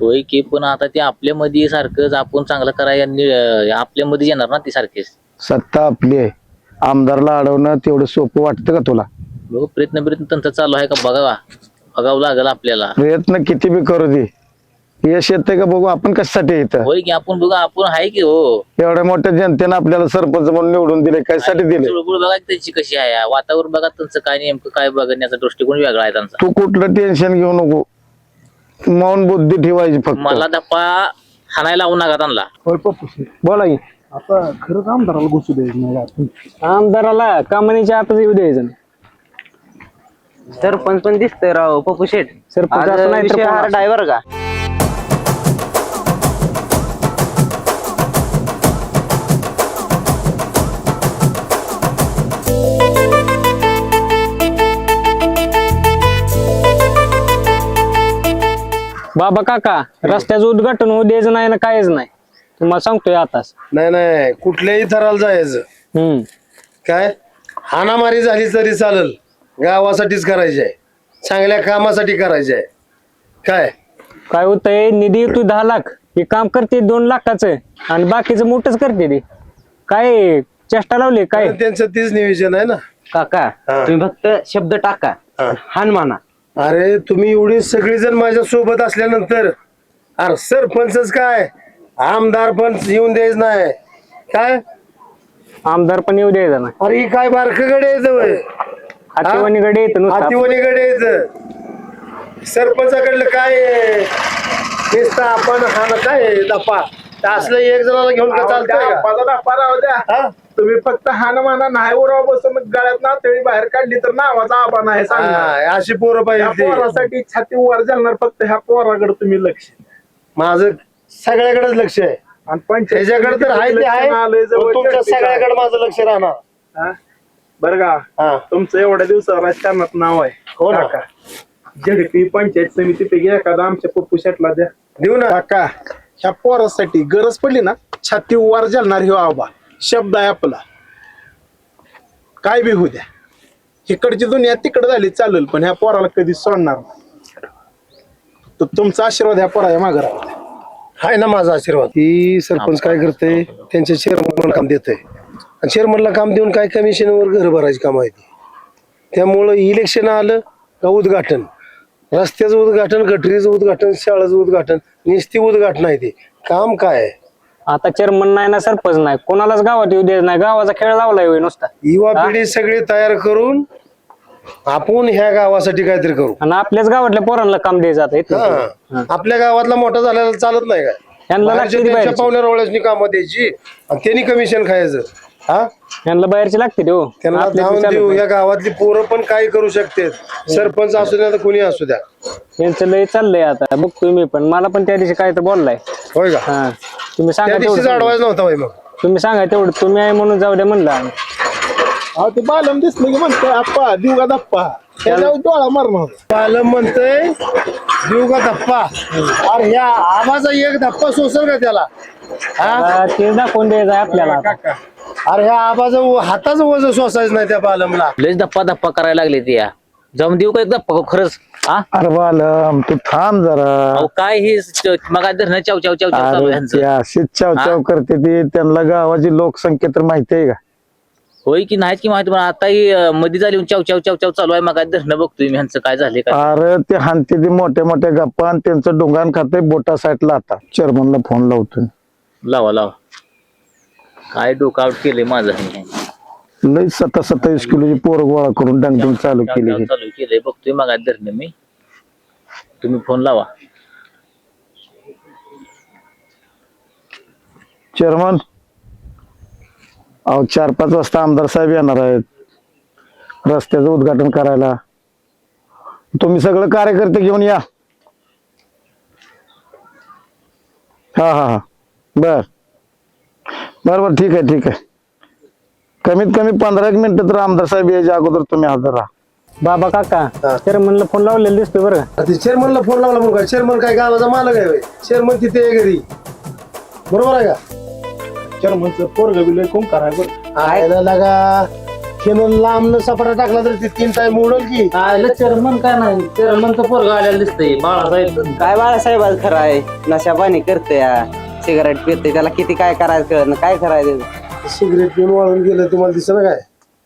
होय की, पण आता ते आपल्यामध्ये सारखंच आपण चांगलं करायला आपल्यामध्ये येणार ना ती सारखेच. सत्ता आपली आहे, आमदारला अडवणं तेवढं सोपं वाटतं का तुला? बघू प्रयत्न त्यांचा चालू आहे का बघावं लागेल आपल्याला. प्रयत्न किती बी करू दे, यश येतंय का बघू. आपण कशासाठी येतं? होय की आपण बघा, आपण आहे की हो. एवढ्या मोठ्या जनतेनं आपल्याला सरपंच म्हणून निवडून दिले, कशासाठी दिले? चुळबुळ बघा त्यांची कशी आहे, वातावरण बघा त्यांचं काय नेमकं काय बघण्याचा दृष्टिकोन वेगळा आहे त्यांचा. तू कुठलं टेन्शन घेऊ नको, मौन बुद्धी ठेवायची फक्त. मला धप्पा हाणायला लावू नका त्यांना. होय पप्पू शेठ बोला की. आता खरंच आमदाराला घुसू द्यायचं नाही आपण. आमदाराला कमानीच्या आताच येऊ द्यायचं नाही. सरपंच पण दिसतोय राव पप्पू शेठ. सरपंच आज असं नाही तर विषय कोण हार्ड असं. आहे बरं का. बाबा काका रस्त्याचं उद्घाटन होऊ द्यायचं नाही ना कायच नाही, तुम्हाला सांगतोय आताच. नाही कुठल्याही थराला जायचं. काय हाणामारी झाली तरी चालेल, गावासाठीच करायची आहे, चांगल्या कामासाठी करायची आहे. काय होतंय, निधी येतो 10 लाख, हे काम करते 2 लाखाचं आणि बाकीचं मोठंच करते ते. काय चेष्टा लावली काय? त्यांचं तीच नियोजन आहे ना. काका तुम्ही फक्त शब्द टाका, हान माना. अरे तुम्ही एवढी सगळीजण माझ्या सोबत असल्यानंतर अरे सरपंचच काय आमदार पण येऊन द्यायच नाही. काय आमदार पण येऊ द्यायचा ना. अरे ही काय बारकगडे येत, हातीवानीकडे येतं नुसतं. हातीवणीकडे येत. सरपंचाकडलं काय नुसतं आपण हा काय दपा असलं एक जणाला घेऊन का चालतंय? तुम्ही फक्त हानमाना नाही उराव बसून गळ्यात नातळी बाहेर काढली तर नावाचा आबा नाही सांगणार. अशी पोरं पाहिजे. पोरासाठी छाती वर जालणार, फक्त ह्या पोराकडे तुम्ही लक्ष. माझं सगळ्याकडेच लक्ष आहे आणि पण त्याच्याकडे तर आहे ते आहे, पण तुमच्या सगळ्याकडे माझं लक्ष राहणार. बरं का, तुमचं एवढ्या दिवसात राजकारणात नाव आहे. हो ना. काका झडपी पंचायत समितीपैकी एखादा आमच्या पप्पू शेटला द्या. देऊ ना. काका ह्या पोरासाठी गरज पडली ना, छाती वर जालणार ह्यो आबा शब्द आहे आपला. काय बी होऊ द्या, इकडची दुनिया तिकडे झाली चालेल, पण ह्या पोराला कधी सोडणार नाही. तर तुमचा आशीर्वाद ह्या पोराच्या मागे राहू. आहे ना माझा आशीर्वाद. ही सरपंच काय करते, त्यांच्या चेअरमनला काम देते आणि चेअरमनला काम देऊन काय कमिशनवर घर भरायची काम आहे ती. त्यामुळं इलेक्शन आलं का उद्घाटन, रस्त्याचं उद्घाटन, गटरीचं उद्घाटन, शाळेचं उद्घाटन, निस्ती उद्घाटन आहे ते काम. काय आहे आता चेअरमन नाही ना सरपंच नाही, कोणालाच गावात येऊ द्यायचं नाही. गावाचा खेळ लावलाय होय नुसता. युवा पिढी सगळी तयार करून आपण ह्या गावासाठी काहीतरी करू. आणि आपल्याच गावातल्या पोरांना काम द्यायचं आता इथलं. आपल्या गावातला मोठा झालेला चालत नाही काय, यांना बाहेरच्या लागते त्यांच्या पाहुण्या रोळ्याची कामं द्यायची आणि त्यांनी कमिशन खायचं. यांना बाहेरची लागते ते हो. त्यांना आपल्याची धावून चालत देऊ. नाही. या गावातली पोरं पण काही करू शकते, सरपंच असू द्या तर कोणी असू द्या. यांचं लय चाललंय आता, बघतोय मी पण. मला पण त्या दिवशी काय तर बोललाय. होय का? हा तुम्ही सांगा त्या दिवशीच तेवढं. अडवायच नव्हता बाई. मग तुम्ही सांगा तेवढं, तुम्ही आहे म्हणून जाऊ द्या म्हणलं. अहो ते बालम दिसलं की म्हणतोय आप्पा देऊ का दप्पा, त्याला डोळा मारणार. पालम म्हणतोय देऊ का धप्पा. अरे ह्या आवाजा एक धप्पा सोसल का त्याला? ते दाखवून द्यायचं आहे आपल्याला आता. अरे ह्या आवाज हाताचं वजन सोसायचं नाही त्या पालमला. लयच धप्पा करायला लागले ते या. जाऊन देऊ का एकदा खरंच हा अरे बालम तू थांब जरा. अहो काय हे मग धरणं चाव चाव चाव चाव चालू आहे अरे ह्यांचं. ते अशीच चाव करते ती, त्यांना गावाची लोकसंख्या तर माहिती आहे का? होय की नाहीत की माहिती पण आता मध्ये झाली चाव चाव चाव चाव चालू आहे मग धरणं बघतोय मी ह्यांचं काय झाले काय. अरे ते हानते ती मोठ्या मोठ्या गप्पा आणि त्यांचं डोंगान खाते बोटा साईडला. आता चेअरमनला फोन लावतो. लावा लावा काय डोकं आउट केलंय माझं ह्यांनी. लई 27 किलोची पोर गोळा करून डांगडुंग चालू केली. चालू केलंय बघतोय मग धरणं मी. तुम्ही फोन लावा. चेअरमन अहो 4-5 वाजता आमदार साहेब येणार आहेत रस्त्याचं उद्घाटन करायला. तुम्ही सगळं कार्यकर्ते घेऊन या. हा हा हा बर बर बर ठीक आहे. कमीत कमी 15 मिनिटं तर आमदार साहेब यायच्या अगोदर तुम्ही हजर राहा. बाबा काका चेअरमनला फोन लावलेला दिसतोय बरं का. ते चेअरमनला फोन लावला म्हणून काय, चेअरमन काय गावाचा मालक आहे? चेअरमन तिथे आहे घरी, बरोबर आहे का? चेअरमनचं पोरग बिल कोण कराय बरं. आयला लागा खेळून लांब सपाटा टाकला तर ते 3 टाइम उडल की. चेअरमन काय नाही चेअरमनचं पोरग आलेलं दिसतंय बाळासाहेब. काय बाळासाहेब आज खरं आहे नशा पाणी करते सिगारेट पिते त्याला किती काय करायचं कळत काय करायचं. सिगरेट पिऊन वाळून गेलं तुम्हाला दिसलं काय?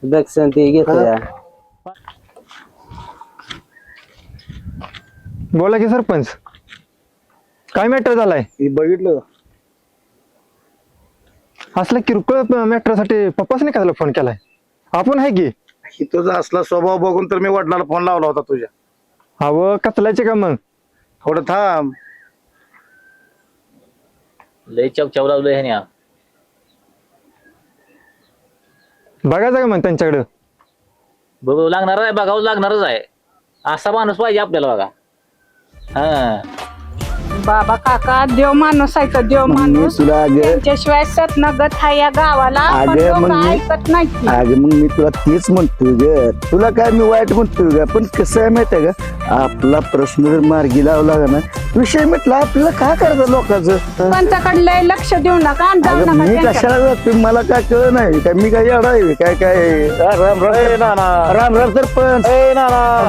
दक्षिण ते घेतोय. बोला की सरपंच, काय मॅटर झालाय? बघितलं असला किरकोळ मॅटर साठी पप्पाच नाही का फोन केलाय? आपण आहे की ही तुझा असला स्वभाव बघून तर मी वडिलांना फोन लावला होता तुझ्या. हवं कचलायचे का मग? थोडं थांब. लय चव लावलंय ह्याने. बघायचं का मग त्यांच्याकडे? बघू लागणार आहे बघावं लागणारच आहे. असा माणूस पाहिजे आपल्याला बघा. हा बाबा काका देव माणूस आहे तर देव माणूस. तुला त्यांच्याशिवाय सतनगत हा या गावाला पण अगं, लोकं मग मी- ऐकत नाही. अगं मग मी तुला तेच म्हणतोय ग. तुला काय मी वाईट म्हणतोय ग, पण कसं आहे माहितीये का, आपला प्रश्न जर मार्गी लावला का ना, विषय म्हटला आपल्याला काय करायचं लोकांचं. पंचाकडे लय लक्ष देऊ नका आणि जाऊ अगं नका मी त्यांच्याकडे. कशाला जातोय, मला काय कळ नाही काय, मी काय येडा आहे काय काय. राम राम सरपंच.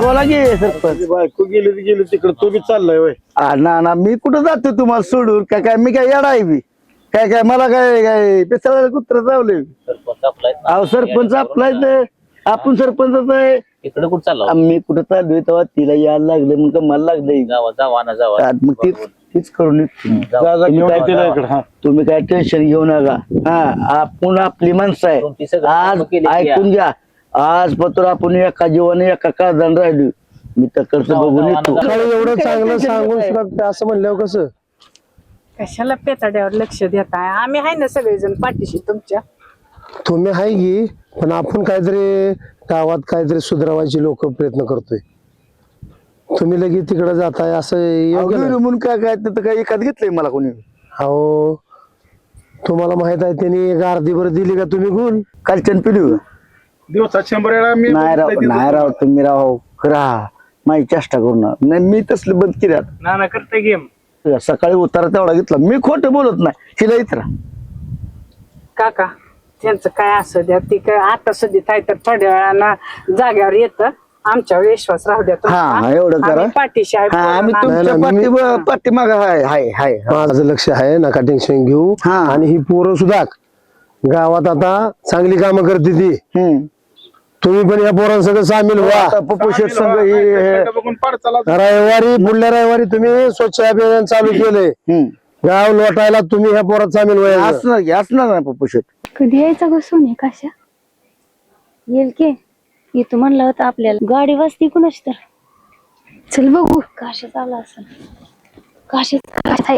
बोला की सरपंच. बायको गेली तिकडे तू बी चाललाय वय. ना मी कुठं जातो तुम्हाला सोडून काय काय, मी काय येडा आहे बी काय काय, मला काय काय पेसाला कुत्र चावले. सरपंच आपलाय अहो सरपंच आपलाच आहे, आपण सरपंच आहे. इकडे कुठं चाललो आम्ही कुठं चाललोय तेव्हा तिला यायला लागलं मग मला लागलंय. जावा ना जावा. मग तीच करून येतो. तुम्ही काय केलं इकडं? तुम्ही काय टेन्शन घेऊ नका. हा आपण आपली माणसं तुमची आहे. सगळी आज कामं केली की ऐकून घ्या, आज पत्र आपण एका जीवाने एका काळजाने राहिलो. मी तर करतो बघून येतो. काय एवढं चांगलं सांगून सुद्धा असं म्हणल्यावर कसं? कशाला पेताड्यावर लक्ष देताय? आम्ही आहे ना सगळेजण पाठीशी तुमच्या. तुम्ही आहे की, पण आपण काहीतरी गावात काहीतरी सुधारावायचे लोक प्रयत्न करतोय. तुम्ही लगेच तिकडे जाताय असं योग्य नाही. म्हणून काय काय तिथं काय एकात घेतलंय मला कोणी? अहो तुम्हाला माहित आहे त्यांनी एक अर्धी भर दिली का तुम्ही गुण? कालचन पिली का? दिवसात 100 वेळा मी नाही राव तुम्ही राव राहा माझी चेष्टा करू नाही. मी तसलं बंद केल्या. ना करते गेम. सकाळी उतारा तेवढा घेतला. मी खोटं बोलत नाही. तिला इतरा काका त्यांचं काय असं द्या ती काय आता सध्या आहे तर थोड्या वेळानं जाग्यावर येतं. आमच्यावर विश्वास राहू द्या तुमचा. हा, एवढं करा. आम्ही पाठीशी आहे. हा आम्ही पोरांना तुमच्या नाही, मी- पाठीमाग हाय हाय हाय. माझं लक्ष आहे, नका टेन्शन घेऊ. हा. आणि ही पोरं सुद्धा गावात आता चांगली कामं करते ती. तुम्ही पण या पोरांसगळं सामील व्हा. पपुषेट संघ ही बघून पाड चला. रविवारी पुढल्या रविवारी तुम्ही स्वच्छ अभियान चालू केलंय. गाव लोटायला तुम्ही ह्या पोरात सामील व्हायचं. असणार ना पपुषेट. कधी यायचा ग सोने काशा? येईल की, येतो म्हणलं होतं आपल्याला. गाडी वाजती कुणाच तर. चल बघू. काशा चालला असं. काशा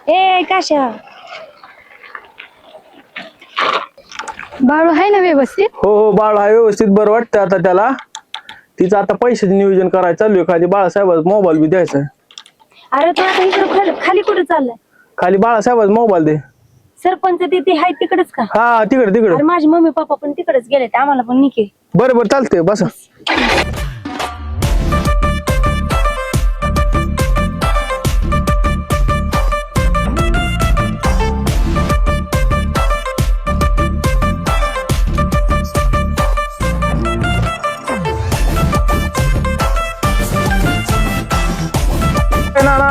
ए काशा, बाळू आहे ना व्यवस्थित? हो बाळ आहे व्यवस्थित. बरं वाटतं आता त्याला. तिचं आता पैशाचं नियोजन करायचं चालू आहे. खाली बाळासाहेबाचा मोबाईल बी द्यायचा. अरे तू आता इकडं खाली कुठे चाललाय? खाली बाळासाहेबाचा मोबाईल दे. सरपंच ते आहे तिकडेच का? हा तिकडे अरे माझे मम्मी पप्पा पण तिकडेच गेले, आम्हाला पण निके. बरं चालतंय बसा. नाना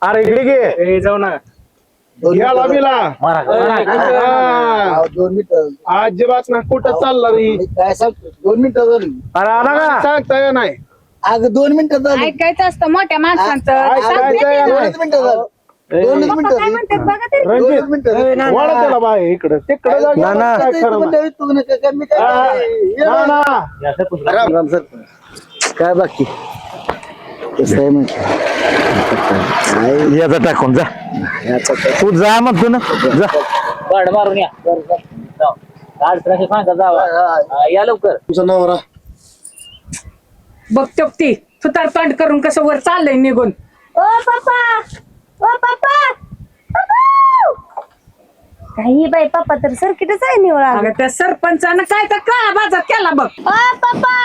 अरे इकडे घे जाऊ ना याला बिला अजिबात ना कुठं चालला रे 2 मिनिटं झाली. अरे आला का सांगता नाही अगं 2 मिनिटं झाली. ऐकायचं असतं मोठ्या माणसांचं. ऐकायचं नाही. 2 मिनिटं झाली. 2 पप्पा काय म्हणतात बघा तरी. रणजित वाढा त्याला बाय इकडं तिकडं जाऊ. काय खरं नाही. काय बाकी कसं आहे म्हणजे याचा टाकून जा तू जा म्हणतो ना जा मारून या या लवकर. तुमचा नवरा बघतो ती सुतार तोंड करून कसं वर चाललंय निघून. ओ पप्पा, ओ पप्पा, काही बाई पप्पा तर सर्किटच आहे निवळा. अगं त्या सरपंचानं काय तर काळा बाजार केला बघ. ओ पप्पा,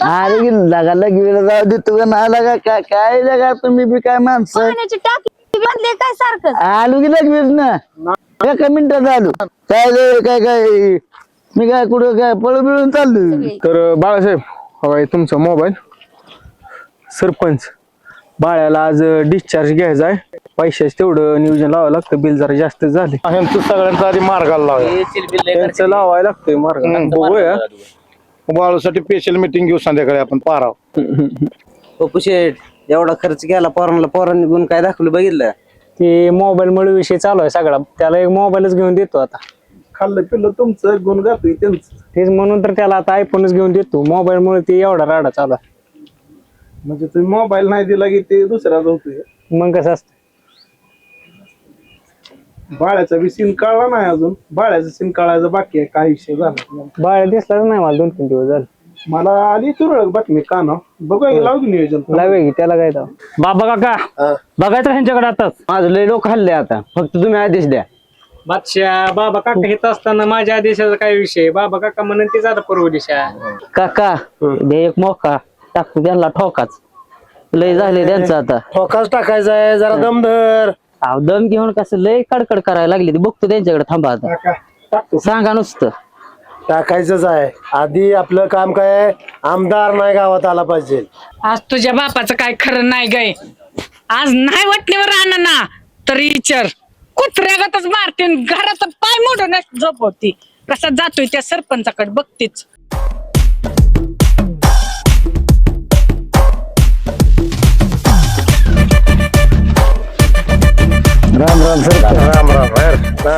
अरे लगा लगेला जाऊ दे तुला नाही लागा काय लगा तुम्ही बी काय माणसं पाण्याची टाकी बांधली काय सारखं. आलू की लगेच ना एका मिनिटात आलो काय काय मी काय कुठं काय पळू बिळून चाललो. तर बाळासाहेब हवाय तुमचा मोबाईल. सरपंच बाळ्याला आज डिस्चार्ज घ्यायचा आहे. पैशाच तेवढं नियोजन लावावं लागतं. बिल जरा जास्त झाले. ह्यांचं सगळ्यांचा आधी मार्गाला लावूया त्यांचं लावायला लागतंय मार्ग. बघूया बाळूसाठी स्पेशल मीटिंग घेऊ संध्याकाळी आपण पाराव. पप्पू शेठ एवढा खर्च केला पोरांनी गुण काय दाखवलं बघितलं. ते मोबाईल मुळे विषय चालू आहे सगळा. त्याला एक मोबाईलच घेऊन देतो आता. खाल्लं पिल्लं तुमचं गुण गातोय त्यांचं. तेच म्हणून तर त्याला आता आयफोनच घेऊन देतो. मोबाईल मुळे ते एवढा राडा चालू आहे. म्हणजे तुम्ही मोबाईल नाही दिला की ते दुसऱ्याचा होतोय. मग कसं असतं. बाळ्याचा बी सीन काढला नाही अजून. बाळ्याचा सीन काढायचा बाकी आहे. काय विषय झाला बाळ दिसलाच नाही मला 2-3 दिवस झाले. मला आली तुरळक बातमी काना. बघूया लावू की नियोजन. लावे की त्याला काय जाऊ. बाबा काका बघायचं ह्यांच्याकडे आताच. माझं लय लोक हल्ले आता. फक्त तुम्ही आदेश द्या. बादशाह बाबा काका घेत असताना माझ्या आदेशाचा काय विषय. बाबा काका म्हणून ते जाता पूर्व दिशा. काका दे एक मोका टाकतो त्यांना ठोकाच लय झाले त्यांचं आता. ठोकाच टाकायचा आहे जरा दमधर. अहो दम घेऊन कसं लय कडकड करायला लागली. ते बघतो त्यांच्याकडे थांबा आता. सांगा नुसतं टाकायचंच आहे. आधी आपलं काम काय आहे, आमदार नाही गावात आला पाहिजे. आज तुझ्या बापाचं काय खरं नाही गाय. आज नाही वाटणीवर आणा ना तरी विचार कुत्र्यागतच मारते. घरात पाय मोडून झोपवती. कसा जातोय त्या सरपंचाकडे बघतीच. राम राम सर. राम राम.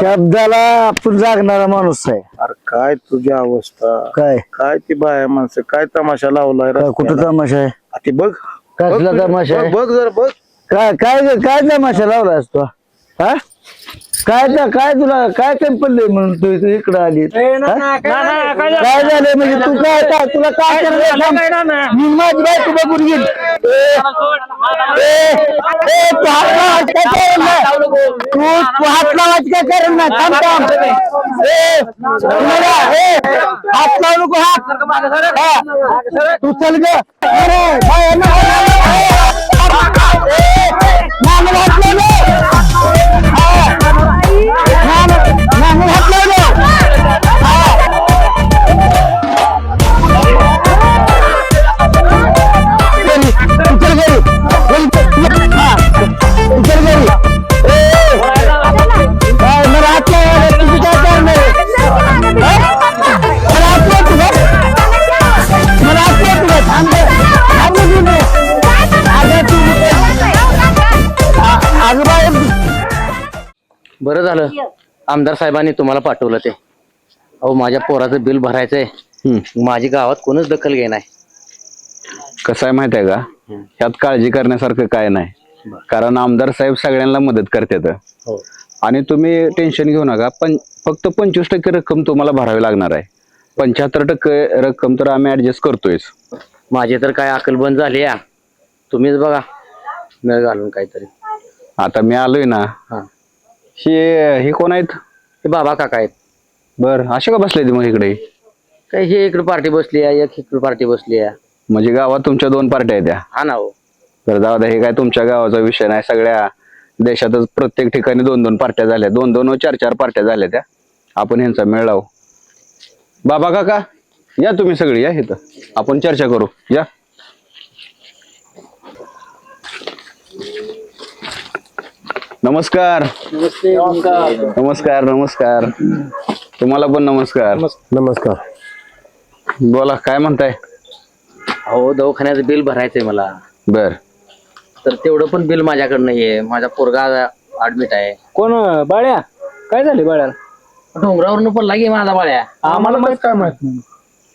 शब्दाला आपण जागणारा माणूस आहे. अरे काय तुझी अवस्था. काय काय ती बाया माणसं काय तमाशा लावलाय कुठं तमाशा आहे. ते बघ कसला तमाशा आहे. बघ जरा बघ. काय काय काय तमाशा लावलास तू. हा काय तुला काय कमी पडलंय म्हणून तू इकडे आली. काय झालं म्हणजे तू काय काय तुला काय करायचं. मी माझी बायको बघून घेईन. तू हात लावायचं काय करेल नाही. तू हात लावायचं काय करेल नाही. थांब थांब. हात लावू नको. हात तू चल ग. बरं झालं आमदार साहेबांनी तुम्हाला पाठवलं ते. अहो माझ्या पोराचं बिल भरायचंय. माझी गावात कोणच दखल घेणार. कसं आहे माहित आहे का, ह्यात काळजी करण्यासारखं काय नाही. कारण आमदार साहेब सगळ्यांना मदत करतात. आणि तुम्ही टेन्शन घेऊ नका. पण फक्त 25% रक्कम तुम्हाला भरावी लागणार आहे. 75% रक्कम तर आम्ही ऍडजस्ट करतोय. माझी तर काय अकल बंद झाली या. तुम्हीच बघा नळ घालून काहीतरी. आता मी आलोय ना. हे कोण आहेत. हे बाबा काका आहेत. बर असे का बसले मग इकडे. काय हे इकडे पार्टी बसली आहे एक इकडे पार्टी बसली आहे. म्हणजे गावात तुमच्या 2 पार्ट्या आहेत त्या. हा ना हो. तर जाऊ द्या. हे काय तुमच्या गावाचा विषय नाही. सगळ्या देशातच प्रत्येक ठिकाणी 2-2 पार्ट्या झाल्या. 2-2 व 4-4 पार्ट्या झाल्या त्या. आपण ह्यांचा मेळ लावू. बाबा काका या तुम्ही सगळी या इथं आपण चर्चा करू या. नमस्कार नमस्कार नमस्कार. तुम्हाला पण नमस्कार. नमस्कार. बोला काय म्हणताय. अहो दवाखान्याचं बिल भरायचंय मला. बर. तर तेवढं पण बिल माझ्याकडे नाहीये. माझा पोरगा ऍडमिट आहे. कोण बाळ्या? काय झाले बाळ्याला? डोंगरावरून पण लागे माझा बाळ्या. आम्हाला काय माहित नाही.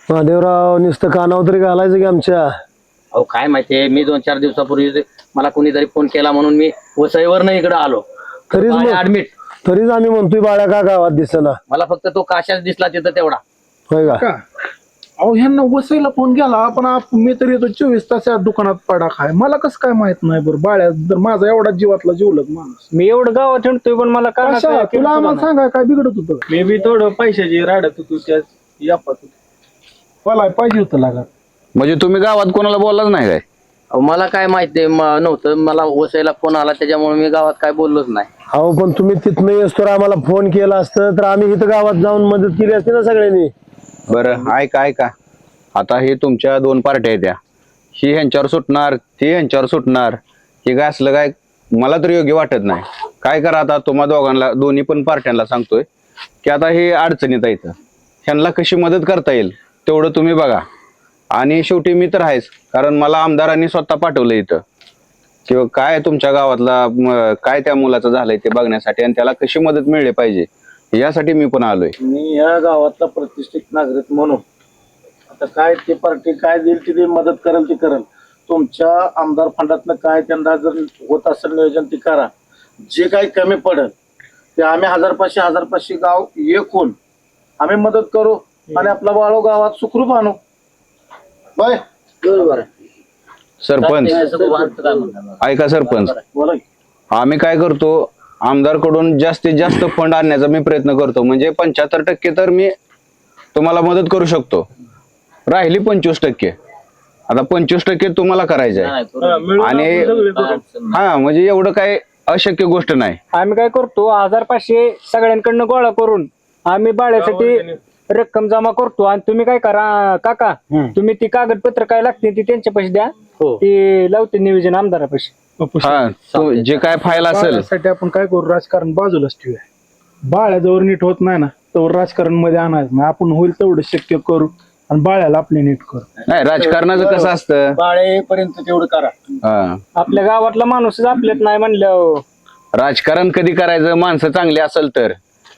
महादेवराव नुसतं कानावर तरी घालायचं की आमच्या. अहो काय माहितीये, मी 2-4 दिवसापूर्वी मला कोणीतरी फोन केला म्हणून मी वसईवर नाही इकडे आलो. ऍडमिट. तरीच आम्ही म्हणतोय बाळ्या का गावात दिसना. मला फक्त तो काशाच दिसला तिथं तेवढा. होय का? अहो ह्यांना वसईला फोन गेला पण मी तर येतो 24 तास या दुकानात पडा खाय. मला कसं काय माहित नाही बरं. बाळ्या तर माझा एवढा जीवातला जीवलग माणूस. मी एवढं गावात हिंडतोय पण मला काय तुला आम्हाला सांगा काय बिघडत होतं. मी बी थोडं पैशाची राडत होतो त्या यापात मला पाहिजे होतं लागा. म्हणजे तुम्ही गावात कोणाला बोललाच नाही काय. अहो मला काय माहिती नव्हतं. मला वसईला फोन आला त्याच्यामुळे मी गावात काय बोललोच नाही. अहो पण तुम्ही तिथनं येसतोर आम्हाला फोन केला असतं तर आम्ही इथं गावात जाऊन मदत केली असती ना सगळ्यांनी. बरं ऐका आता हे तुमच्या 2 पार्ट्या आहेत. त्या ही ह्यांच्यावर सुटणार ती ह्यांच्यावर सुटणार. हे काय असलं काय मला तर योग्य वाटत नाही. काय करा आता तुम्हा दोघांना दोन्ही पण पार्ट्यांना सांगतोय की आता हे अडचणीत आहेत. ह्यांना कशी मदत करता येईल तेवढं तुम्ही बघा. आणि शेवटी मी तर आहेच कारण मला आमदारांनी स्वतः पाठवलं इथं किंवा काय तुमच्या गावातला काय त्या मुलाचं झालंय ते बघण्यासाठी आणि त्याला कशी मदत मिळली पाहिजे यासाठी मी पण आलोय. मी या गावातला प्रतिष्ठित नागरिक म्हणून आता काय ते पार्टी काय देईल ती मदत करेल ती करेल. तुमच्या आमदार फंडातनं काय त्यांना जर होत असेल नियोजन ती करा. जे काही कमी पडेल ते आम्ही 1000-500 गाव एकूण आम्ही मदत करू आणि आपला बाळो गावात सुखरूप आणू. बाय. बरोबर. सरपंच ऐका सरपंच, बोला. आम्ही काय करतो आमदारकडून जास्तीत जास्त फंड आणण्याचा मी प्रयत्न करतो. म्हणजे 75% तर मी तुम्हाला मदत करू शकतो. राहिली 25%. आता 25% तुम्हाला करायचं आहे. आणि हा म्हणजे एवढं काय अशक्य गोष्ट नाही. आम्ही काय करतो 1000-500 सगळ्यांकडनं गोळा करून आम्ही बाळ्यासाठी रक्कम जमा करतो. आणि तुम्ही काय करा काका, तुम्ही ती कागदपत्र काय लागते ती त्यांच्या पैसे द्या. ती लावते नियोजन आमदारापाशी. हा जे काय फाईल असेल साठी आपण काय करू राजकारण बाजूलाच ठेवूया. बाळ्याजवळ नीट होत नाही ना तर राजकारण मध्ये आणायचं नाही. आपण होईल तेवढं शक्य करू आणि बाळ्याला आपले नीट करू. नाही राजकारणाचं कसं असतं बाळेपर्यंत तेवढं करा. आपल्या गावातला माणूसच आपल्यात नाही म्हणलं. राजकारण कधी करायचं माणसं चांगली असेल तर.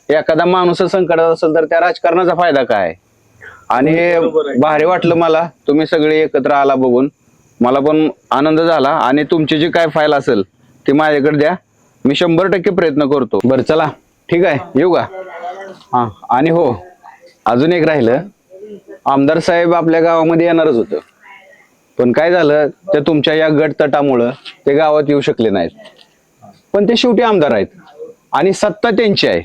एखादा माणूस संकटात असेल तर त्या राजकारणाचा फायदा काय. आणि हे भारी वाटलं मला तुम्ही सगळे एकत्र आला बघून. मला पण आनंद झाला. आणि तुमची जी काय फाईल असेल ती माझ्याकडे द्या. मी 100% प्रयत्न करतो. बरं चला ठीक आहे येऊ का. हा आणि हो अजून एक राहिलं. आमदार साहेब आपल्या गावामध्ये येणारच होतं पण काय झालं ते तुमच्या या गटतटामुळं ते गावात येऊ शकले नाहीत. पण ते शेवटी आमदार आहेत आणि सत्ता त्यांची आहे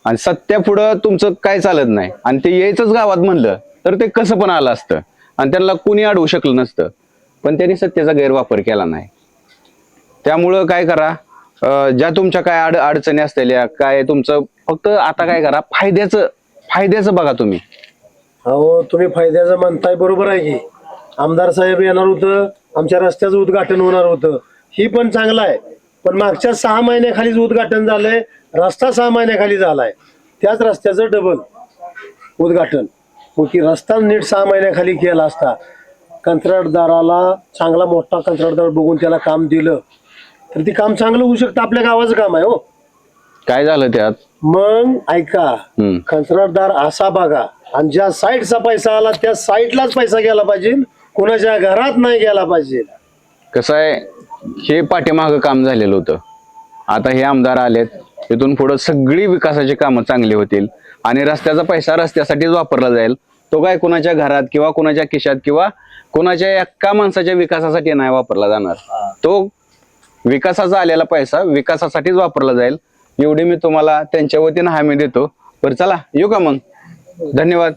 आणि सत्यापुढं तुमचं काय चालत नाही. आणि ते यायचंच गावात म्हणलं तर ते कसं पण आलं असतं आणि त्यांना कुणी अडवू शकलं नसतं. पण त्यांनी सत्तेचा गैरवापर केला नाही. त्यामुळं काय करा ज्या तुमच्या काय अडचणी असलेल्या काय तुमचं फक्त आता काय करा फायद्याचं बघा तुम्ही. अहो तुम्ही फायद्याचं म्हणताय बरोबर आहे की. आमदार साहेब येणार होतं, आमच्या रस्त्याचं उद्घाटन होणार होतं, ही पण चांगलं आहे. पण मागच्या 6 महिन्याखालीच उद्घाटन झालंय. रस्ता 6 महिन्याखाली झालाय. त्याच रस्त्याचं डबल उद्घाटन. मग की रस्ता नीट 6 महिन्याखाली केला असता कंत्राटदाराला चांगला मोठा कंत्राटदार बघून त्याला काम दिलं तर ते काम चांगलं होऊ शकतं. आपल्या गावाचं काम आहे हो. काय झालं त्यात मग ऐका कंत्राटदार असा बघा आणि ज्या साईडचा पैसा आला त्या साईडलाच पैसा गेला पाहिजे. कोणाच्या घरात नाही गेला पाहिजे. कसं आहे हे पाठीमागं काम झालेलं होतं. आता हे आमदार आलेत इथून पुढे सगळी विकासाची कामं चांगली होतील आणि रस्त्याचा पैसा रस्त्यासाठीच वापरला जाईल. तो काय कोणाच्या घरात किंवा कोणाच्या खिशात किंवा कोणाच्या एका माणसाच्या विकासासाठी नाही वापरला जाणार. तो विकासाचा आलेला पैसा विकासासाठीच वापरला जाईल एवढी मी तुम्हाला त्यांच्या वतीनं हमी देतो. बरं चला येऊ का मग. धन्यवाद.